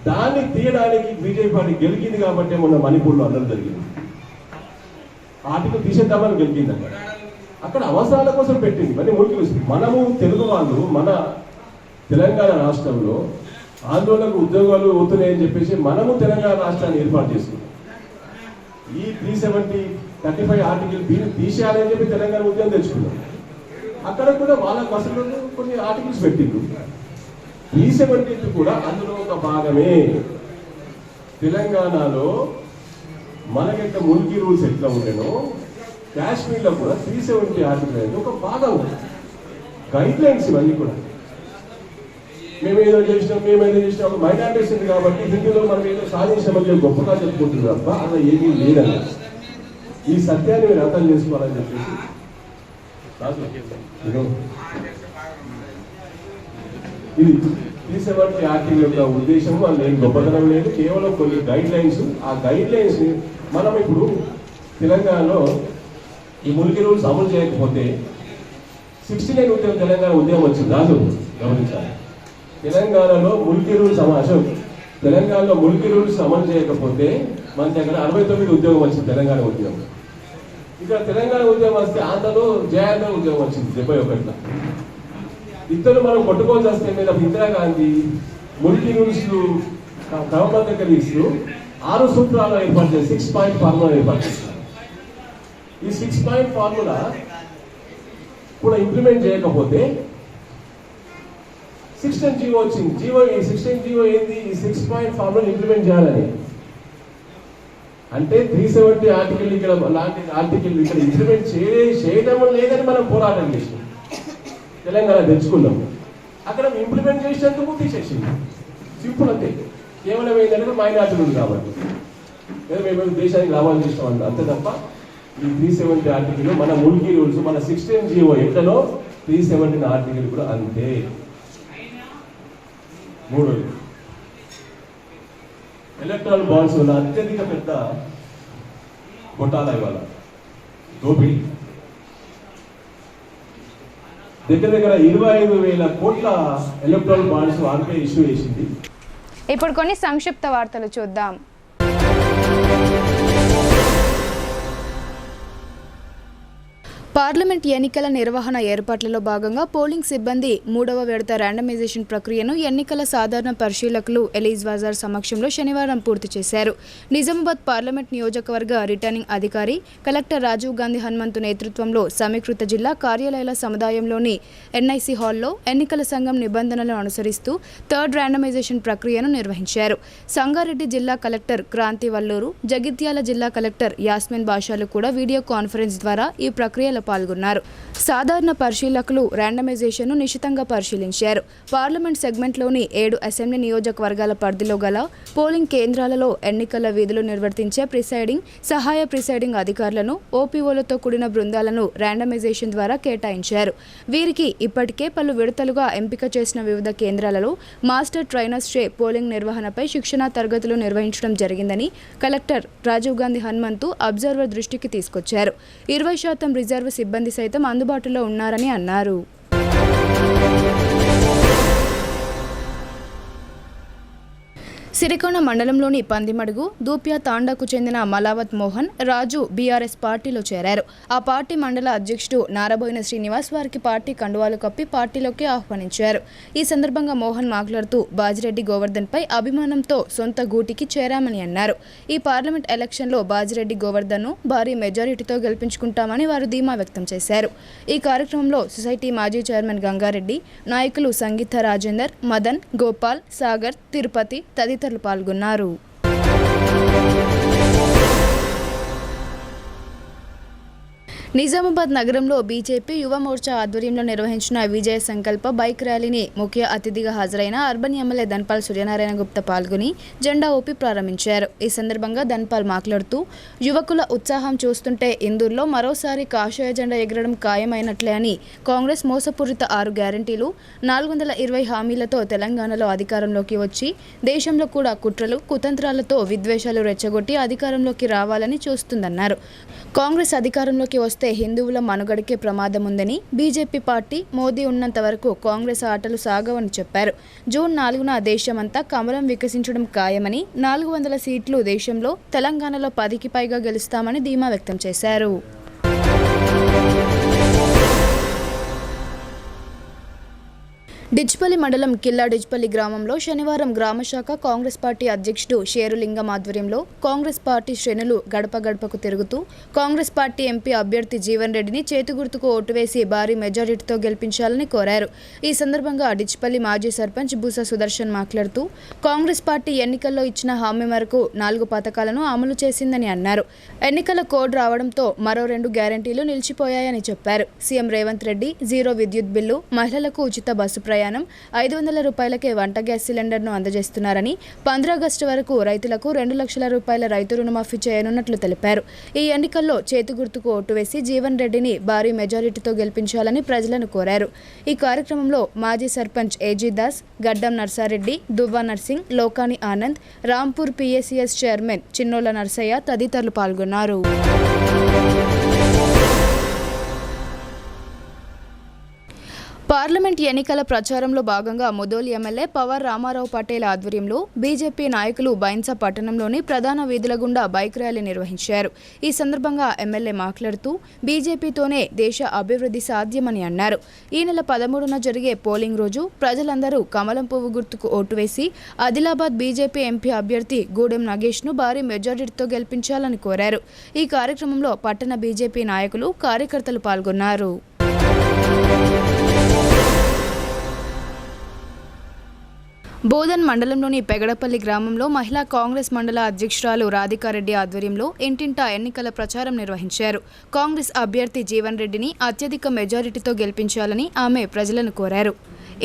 దాన్ని తీయడానికి బీజేపీ పార్టీ గెలిచింది కాబట్టి మొన్న మణిపూర్లో అందరూ జరిగింది. ఆర్టికల్ తీసేద్దామని గెలిచింది. అక్కడ అవసరాల కోసం పెట్టింది. మరి మనము తెలుగు వాళ్ళు మన తెలంగాణ రాష్ట్రంలో ఆందోళనకు ఉద్యోగాలు అవుతున్నాయని చెప్పేసి మనము తెలంగాణ రాష్ట్రాన్ని ఏర్పాటు చేసుకున్నాం. ఈ 370-35 ఆర్టికల్ తీసేయాలని చెప్పి తెలంగాణ ఉద్యమం తెచ్చుకున్నాం. అక్కడ కూడా వాళ్ళకు అసలు కొన్ని ఆర్టికల్స్ పెట్టిండు. 370 కూడా అందులో ఒక భాగమే. తెలంగాణలో మనకెక్క ముల్కీ రూల్స్ ఎట్లా ఉండేనో కాశ్మీర్లో కూడా 370 ఆర్టికల్ అనేది ఒక భాగం. గైడ్ లైన్స్ ఇవన్నీ కూడా మేమేదో చేసినాం ఒక మైనారిటీస్ ఉంది కాబట్టి హిందీలో మనం ఏదో సాధించామని గొప్పగా చెప్పుకుంటుంది తప్ప అలా ఏమీ లేదని ఈ సత్యాన్ని మీరు అర్థం చేసుకోవాలని చెప్పేసి ఇది 370 ఆర్టికల్ యొక్క ఉద్దేశం వాళ్ళు ఏం గొప్పతనం లేదు, కేవలం కొన్ని గైడ్ లైన్స్. ఆ గైడ్ లైన్స్ మనం ఇప్పుడు తెలంగాణలో ఈ ముల్కీ రూల్స్ అమలు చేయకపోతే 69 ఉద్యమం తెలంగాణ ఉద్యమం వచ్చింది. రాజు గమనించాలి, తెలంగాణలో ముల్కీ రూల్స్ తెలంగాణలో ముల్కీ రూల్స్ అమలు చేయకపోతే మన దగ్గర 69 ఉద్యోగం వచ్చింది తెలంగాణ ఉద్యమం. ఇక్కడ తెలంగాణ ఉద్యమం వస్తే ఆంధ్రలో జయాంధ్ర ఉద్యమం వచ్చింది 71లో. ఇద్దరు మనం కొట్టుకోవాల్సి వస్తే మీద ఇందిరాగాంధీ ముల్కీ రూల్స్ క్రమబద్ధీకరిస్తూ 6 సూత్రాలు ఏర్పాటు చేసి 6 పాయింట్ ఫార్ములా ఏర్పాటు చేస్తారు. ఈ 6 పాయింట్ ఫార్ములా కూడా ఇంప్లిమెంట్ చేయకపోతే 16 జీవో వచ్చింది. ఈ 16 జీవో ఏంది? ఈ 6 పాయింట్ ఫార్ములా ఇంప్లిమెంట్ చేయాలని. అంటే 370 ఆర్టికల్ ఇక్కడ లాంటి ఆర్టికల్ ఇక్కడ ఇంప్లిమెంట్ చేయడం లేదని మనం పోరాటం చేసినాం, తెలంగాణ తెచ్చుకున్నాం. అక్కడ ఇంప్లిమెంట్ చేసేందుకు తీసేసింది. సింపుల్ అంతే. కేవలం ఏంటంటే మైనార్టీలు ఉంది కాబట్టి లేదా మేము దేశానికి లాభాలు చేస్తాం అంతే తప్ప ఈ 370 ఆర్టికల్ మన ముల్కీ రూల్స్ మన 16 జీవో ఎట్లనో 370 ఆర్టికల్ కూడా అంతే. మూడోది ఎలక్ట్రాల్ బాండ్స్ వల్ల అత్యధిక పెద్ద కొట్టాల ఇవాళ దోపిడీ దగ్గర 25,000 కోట్ల ఎలక్ట్రాల్ బాండ్స్ ఆర్బీఐ ఇష్యూ చేసింది. ఇప్పుడు కొన్ని సంక్షిప్త వార్తలు చూద్దాం. పార్లమెంట్ ఎన్నికల నిర్వహణ ఏర్పాట్లలో భాగంగా పోలింగ్ సిబ్బంది 3వ విడత ర్యాండమైజేషన్ ప్రక్రియను ఎన్నికల సాధారణ పరిశీలకులు ఎలీజ్ బాజార్ సమక్షంలో శనివారం పూర్తి చేశారు. నిజామాబాద్ పార్లమెంట్ నియోజకవర్గ రిటర్నింగ్ అధికారి కలెక్టర్ రాజీవ్ గాంధీ హనుమంతు నేతృత్వంలో సమీకృత జిల్లా కార్యాలయాల సముదాయంలోని ఎన్ఐసి హాల్లో ఎన్నికల సంఘం నిబంధనలను అనుసరిస్తూ 3rd ర్యాండమైజేషన్ ప్రక్రియను నిర్వహించారు. సంగారెడ్డి జిల్లా కలెక్టర్ క్రాంతి వల్లూరు, జగిత్యాల జిల్లా కలెక్టర్ యాస్మిన్ బాషాలు కూడా వీడియో కాన్ఫరెన్స్ ద్వారా ఈ ప్రక్రియలో పాల్గొన్నారు. సాధారణ పరిశీలకులు ర్యాండమైజేషన్ను నిశితంగా పరిశీలించారు. పార్లమెంట్ సెగ్మెంట్లోని 7 అసెంబ్లీ నియోజకవర్గాల పరిధిలో గల పోలింగ్ కేంద్రాలలో ఎన్నికల విధులు నిర్వర్తించే ప్రిసైడింగ్, సహాయ ప్రిసైడింగ్ అధికారులను, ఓపీఓలతో కూడిన బృందాలను ర్యాండమైజేషన్ ద్వారా కేటాయించారు. వీరికి ఇప్పటికే పలు విడతలుగా ఎంపిక చేసిన వివిధ కేంద్రాలలో మాస్టర్ ట్రైనర్స్ చే పోలింగ్ నిర్వహణపై శిక్షణా తరగతులు నిర్వహించడం జరిగిందని కలెక్టర్ రాజీవ్ గాంధీ హనుమంతు అబ్జర్వర్ దృష్టికి తీసుకొచ్చారు. 20% రిజర్వ్ సిబ్బంది సైతం అందుబాటులో ఉన్నారని అన్నారు. సిరికొండ మండలంలోని పందిమడుగు, దూప్యా తాండాకు చెందిన మలావత్ మోహన్ రాజు బీఆర్ఎస్ పార్టీలో చేరారు. ఆ పార్టీ మండల అధ్యక్షుడు నారబోయిన శ్రీనివాస్ వారికి పార్టీ కండువాలు కప్పి పార్టీలోకి ఆహ్వానించారు. ఈ సందర్భంగా మోహన్ మాట్లాడుతూ బాజిరెడ్డి గోవర్ధన్పై అభిమానంతో సొంత గూటికి చేరామని అన్నారు. ఈ పార్లమెంట్ ఎలక్షన్లో బాజిరెడ్డి గోవర్ధన్ను భారీ మెజారిటీతో గెలిపించుకుంటామని వారు ధీమా వ్యక్తం చేశారు. ఈ కార్యక్రమంలో సొసైటీ మాజీ చైర్మన్ గంగారెడ్డి, నాయకులు సంగీత రాజేందర్, మదన్, గోపాల్, సాగర్, తిరుపతి తదితరులు పాల్గొన్నారు. నిజామాబాద్ నగరంలో బీజేపీ యువ మోర్చా ఆధ్వర్యంలో నిర్వహించిన విజయ సంకల్ప బైక్ ర్యాలీని ముఖ్య అతిథిగా హాజరైన అర్బన్ ఎమ్మెల్యే ధన్పాల్ సూర్యనారాయణ గుప్తా పాల్గొని జెండా ఊపి ప్రారంభించారు. ఈ సందర్భంగా ధన్పాల్ మాట్లాడుతూ యువకుల ఉత్సాహం చూస్తుంటే ఇందూరులో మరోసారి కాషాయ జెండా ఎగరడం ఖాయమైనట్లే అని, కాంగ్రెస్ మోసపూరిత 6 గ్యారంటీలు, 420 హామీలతో తెలంగాణలో అధికారంలోకి వచ్చి దేశంలో కూడా కుట్రలు, కుతంత్రాలతో విద్వేషాలు రెచ్చగొట్టి అధికారంలోకి రావాలని చూస్తుందన్నారు. కాంగ్రెస్ అధికారంలోకి వస్తే హిందువుల మనుగడకే ప్రమాదం ఉందని, బీజేపీ పార్టీ మోదీ ఉన్నంత వరకు కాంగ్రెస్ ఆటలు సాగవని చెప్పారు. జూన్ 4న దేశమంతా కమలం వికసించడం ఖాయమని, 400 సీట్లు దేశంలో, తెలంగాణలో 10కి పైగా గెలుస్తామని ధీమా వ్యక్తం చేశారు. డిచ్పల్లి మండలం కిల్లా డిచ్పల్లి గ్రామంలో శనివారం గ్రామశాఖ కాంగ్రెస్ పార్టీ అధ్యక్షుడు షేరులింగం ఆధ్వర్యంలో కాంగ్రెస్ పార్టీ శ్రేణులు గడప గడపకు తిరుగుతూ కాంగ్రెస్ పార్టీ ఎంపీ అభ్యర్థి జీవన్ రెడ్డిని చేతి గుర్తుకు ఓటు వేసి భారీ మెజారిటీతో గెలిపించాలని కోరారు. ఈ సందర్భంగా డిచ్పల్లి మాజీ సర్పంచ్ బూసా సుదర్శన్ మాట్లాడుతూ కాంగ్రెస్ పార్టీ ఎన్నికల్లో ఇచ్చిన హామీ మేరకు 4 పథకాలను అమలు చేసిందని అన్నారు. ఎన్నికల కోడ్ రావడంతో మరో 2 గ్యారంటీలు నిలిచిపోయాయని చెప్పారు. సీఎం రేవంత్ రెడ్డి 0 విద్యుత్ బిల్లు, మహిళలకు ఉచిత బస్సు ప్రయాణం 500 రూపాయలకే వంట గ్యాస్ సిలిండర్ను అందజేస్తున్నారని 15 ఆగస్టు వరకు రైతులకు 2 లక్షల రూపాయల రైతు రుణమాఫీ చేయనున్నట్లు తెలిపారు. ఈ ఎన్నికల్లో చేతి గుర్తుకు ఓటు వేసి జీవన్ రెడ్డిని భారీ మెజారిటీతో గెలిపించాలని ప్రజలను కోరారు. ఈ కార్యక్రమంలో మాజీ sarpanch AG Das, Gaddam Narsareddy, Duvva Narsing, Lokani Anand, Rampur PSCS chairman Chinnola Narsaiah తదితరులు పాల్గొన్నారు. పార్లమెంట్ ఎన్నికల ప్రచారంలో భాగంగా ముదోల్ ఎమ్మెల్యే పవర్ రామారావు పటేల్ ఆధ్వర్యంలో బీజేపీ నాయకులు బైన్సా పట్టణంలోని ప్రధాన వీధుల గుండా బైక్ ర్యాలీ నిర్వహించారు. ఈ సందర్భంగా ఎమ్మెల్యే మాట్లాడుతూ బీజేపీతోనే దేశ అభివృద్ధి సాధ్యమని అన్నారు. ఈ నెల 13న జరిగే పోలింగ్ రోజు ప్రజలందరూ కమలం పువ్వు గుర్తుకు ఓటు వేసి ఆదిలాబాద్ బీజేపీ ఎంపీ అభ్యర్థి గూడెం నగేష్ను భారీ మెజారిటీతో గెలిపించాలని కోరారు. ఈ కార్యక్రమంలో పట్టణ బీజేపీ నాయకులు, కార్యకర్తలు పాల్గొన్నారు. బోధన్ మండలంలోని పెగడపల్లి గ్రామంలో మహిళా కాంగ్రెస్ మండల అధ్యక్షురాలు రాధికారెడ్డి ఆధ్వర్యంలో ఇంటింటా ఎన్నికల ప్రచారం నిర్వహించారు. కాంగ్రెస్ అభ్యర్థి జీవన్ రెడ్డిని అత్యధిక మెజారిటీతో గెలిపించాలని ఆమె ప్రజలను కోరారు.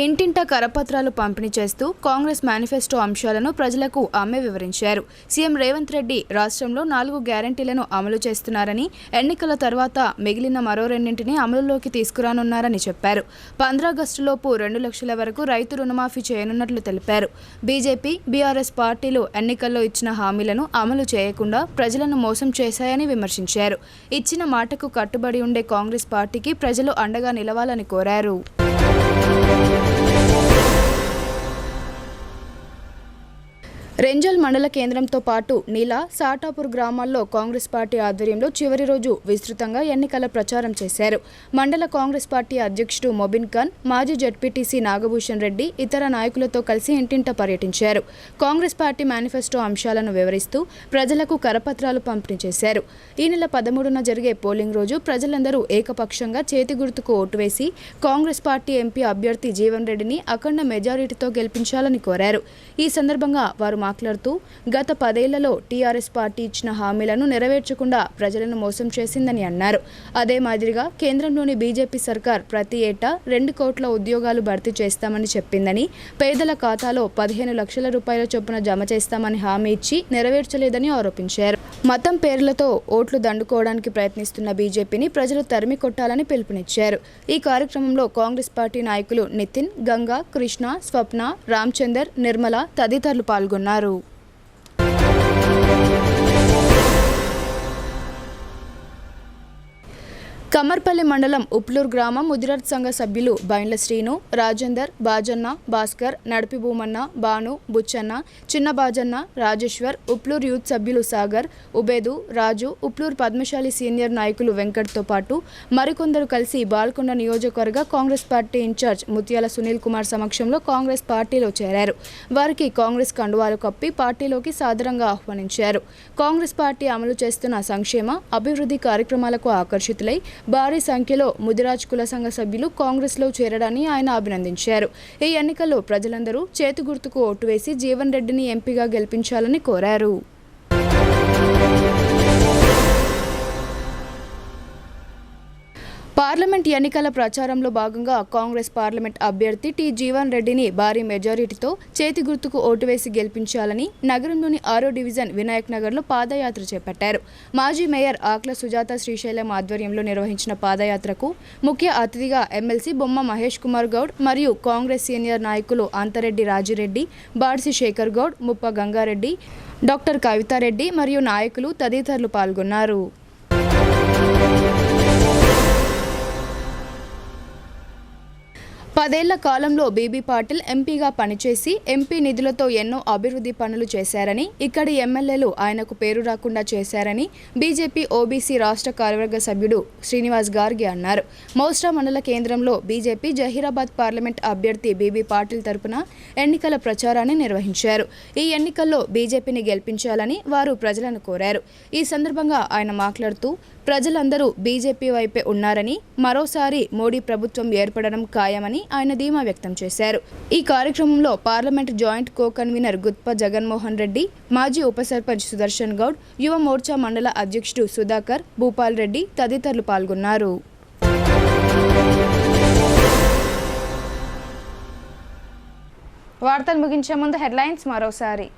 ఇంటింటా కరపత్రాలు పంపిణీ చేస్తూ కాంగ్రెస్ మేనిఫెస్టో అంశాలను ప్రజలకు ఆమె వివరించారు. సీఎం రేవంత్ రెడ్డి రాష్ట్రంలో 4 గ్యారంటీలను అమలు చేస్తున్నారని, ఎన్నికల తర్వాత మిగిలిన మరో 2 అమలులోకి తీసుకురానున్నారని చెప్పారు. 15 ఆగస్టులోపు 2 లక్షల వరకు రైతు రుణమాఫీ చేయనున్నట్లు తెలిపారు. బీజేపీ, బీఆర్ఎస్ పార్టీలు ఎన్నికల్లో ఇచ్చిన హామీలను అమలు చేయకుండా ప్రజలను మోసం చేశాయని విమర్శించారు. ఇచ్చిన మాటకు కట్టుబడి ఉండే కాంగ్రెస్ పార్టీకి ప్రజలు అండగా నిలవాలని కోరారు. రెంజల్ మండల కేంద్రంతో పాటు నీలా, సాటాపూర్ గ్రామాల్లో కాంగ్రెస్ పార్టీ ఆధ్వర్యంలో చివరి రోజు విస్తృతంగా ఎన్నికల ప్రచారం చేశారు. మండల కాంగ్రెస్ పార్టీ అధ్యక్షుడు మొబిన్ ఖాన్, మాజీ జడ్పీటీసీ నాగభూషణ్ రెడ్డి ఇతర నాయకులతో కలిసి ఇంటింట పర్యటించారు. కాంగ్రెస్ పార్టీ మేనిఫెస్టో అంశాలను వివరిస్తూ ప్రజలకు కరపత్రాలు పంపిణీ చేశారు. ఈ నెల 13న జరిగే పోలింగ్ రోజు ప్రజలందరూ ఏకపక్షంగా చేతి గుర్తుకు ఓటు వేసి కాంగ్రెస్ పార్టీ ఎంపీ అభ్యర్థి జీవన్ రెడ్డిని అఖండ మెజారిటీతో గెలిపించాలని కోరారు. ఈ సందర్భంగా వారు మాట్లాడుతూ గత 10 ఏళ్లలో టీఆర్ఎస్ పార్టీ ఇచ్చిన హామీలను నెరవేర్చకుండా ప్రజలను మోసం చేసిందని అన్నారు. అదే మాదిరిగా కేంద్రంలోని బీజేపీ సర్కార్ ప్రతి ఏటా 2 కోట్ల ఉద్యోగాలు భర్తీ చేస్తామని చెప్పిందని, పేదల ఖాతాలో 15 లక్షల రూపాయల చొప్పున జమ చేస్తామని హామీ ఇచ్చి నెరవేర్చలేదని ఆరోపించారు. మతం పేర్లతో ఓట్లు దండుకోవడానికి ప్రయత్నిస్తున్న బీజేపీని ప్రజలు తరిమి కొట్టాలని పిలుపునిచ్చారు. ఈ కార్యక్రమంలో కాంగ్రెస్ పార్టీ నాయకులు నితిన్, గంగా, కృష్ణ, స్వప్న, రామచందర్, నిర్మల తదితరులు పాల్గొన్నారు. కమర్పల్లి మండలం ఉప్లూరు గ్రామం ముదిరాజ్ సంఘ సభ్యులు బైండ్ల శ్రీను, రాజేందర్, బాజన్న, భాస్కర్, నడిపి భూమన్న, బాను, బుచ్చన్న, చిన్న బాజన్న, రాజేశ్వర్, ఉప్లూరు యూత్ సభ్యులు సాగర్, ఉబేదు, రాజు, ఉప్లూరు పద్మశాలి సీనియర్ నాయకులు వెంకట్తో పాటు మరికొందరు కలిసి బాల్కొండ నియోజకవర్గ కాంగ్రెస్ పార్టీ ఇన్ఛార్జ్ ముత్యాల సునీల్ కుమార్ సమక్షంలో కాంగ్రెస్ పార్టీలో చేరారు. వారికి కాంగ్రెస్ కండువాలు కప్పి పార్టీలోకి సాదరంగా ఆహ్వానించారు. కాంగ్రెస్ పార్టీ అమలు చేస్తున్న సంక్షేమ, అభివృద్ధి కార్యక్రమాలకు ఆకర్షితులై భారీ సంఖ్యలో ముదిరాజ్ కుల సంఘ సభ్యులు కాంగ్రెస్లో చేరడాన్ని ఆయన అభినందించారు. ఈ ఎన్నికల్లో ప్రజలందరూ చేతి గుర్తుకు ఓటు వేసి జీవన్ రెడ్డిని ఎంపీగా గెలిపించాలని కోరారు. పార్లమెంట్ ఎన్నికల ప్రచారంలో భాగంగా కాంగ్రెస్ పార్లమెంట్ అభ్యర్థి టి జీవన్ రెడ్డిని భారీ మెజారిటీతో చేతి గుర్తుకు ఓటు వేసి గెలిపించాలని నగరంలోని 6వ డివిజన్ వినాయక్ నగర్లో పాదయాత్ర చేపట్టారు. మాజీ మేయర్ ఆక్ల సుజాత శ్రీశైలం ఆధ్వర్యంలో నిర్వహించిన పాదయాత్రకు ముఖ్య అతిథిగా ఎమ్మెల్సీ బొమ్మ మహేష్ కుమార్ గౌడ్ మరియు కాంగ్రెస్ సీనియర్ నాయకులు అంతరెడ్డి రాజిరెడ్డి, బాడ్సి శేఖర్ గౌడ్, ముప్ప గంగారెడ్డి, డాక్టర్ కవితారెడ్డి మరియు నాయకులు తదితరులు పాల్గొన్నారు. 10 ఏళ్ల కాలంలో బీబీ పాటిల్ ఎంపీగా పనిచేసి ఎంపీ నిధులతో ఎన్నో అభివృద్ధి పనులు చేశారని, ఇక్కడి ఎమ్మెల్యేలు ఆయనకు పేరు రాకుండా చేశారని బీజేపీ ఓబీసీ రాష్ట్ర కార్యవర్గ సభ్యుడు శ్రీనివాస్ గార్గి అన్నారు. మౌస్రా మండల కేంద్రంలో బీజేపీ జహీరాబాద్ పార్లమెంట్ అభ్యర్థి బీబీ పాటిల్ తరపున ఎన్నికల ప్రచారాన్ని నిర్వహించారు. ఈ ఎన్నికల్లో బీజేపీని గెలిపించాలని వారు ప్రజలను కోరారు. ఈ సందర్భంగా ఆయన మాట్లాడుతూ ప్రజలందరూ బీజేపీ వైపే ఉన్నారని, మరోసారి మోడీ ప్రభుత్వం ఏర్పడడం ఖాయమని ఆయన ధీమా వ్యక్తం చేశారు. ఈ కార్యక్రమంలో parliament joint co convener Guthpa Jaganmohan Reddy, మాజీ ఉప సర్పంచ్ సుదర్శన్ గౌడ్, యువ మోర్చా మండల అధ్యక్షుడు సుధాకర్, భూపాల్ రెడ్డి తదితరులు పాల్గొన్నారు. వార్తలు ముగించే ముందు హెడ్లైన్స్ మరోసారి.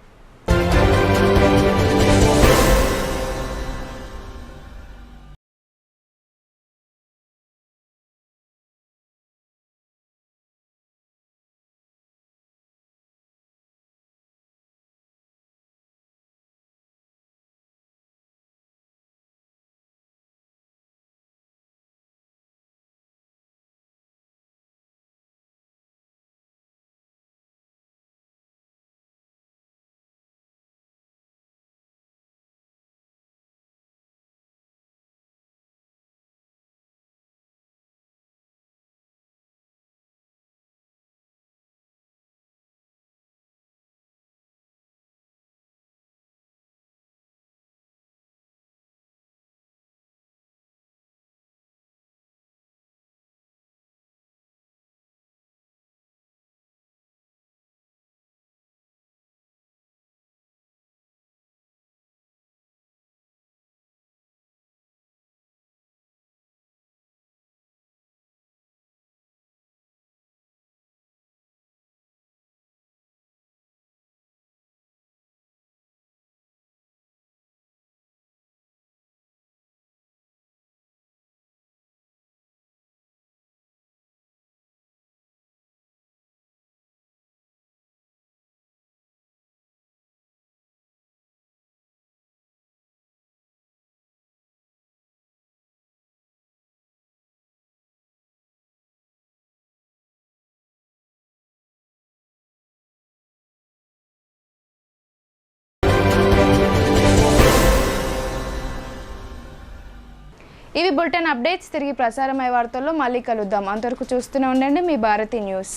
ఇవి బులెటిన్ అప్డేట్స్. తిరిగి ప్రసారమయ్యే వార్తల్లో మళ్ళీ కలుద్దాం. అంతవరకు చూస్తూనే ఉండండి మీ భారతి న్యూస్.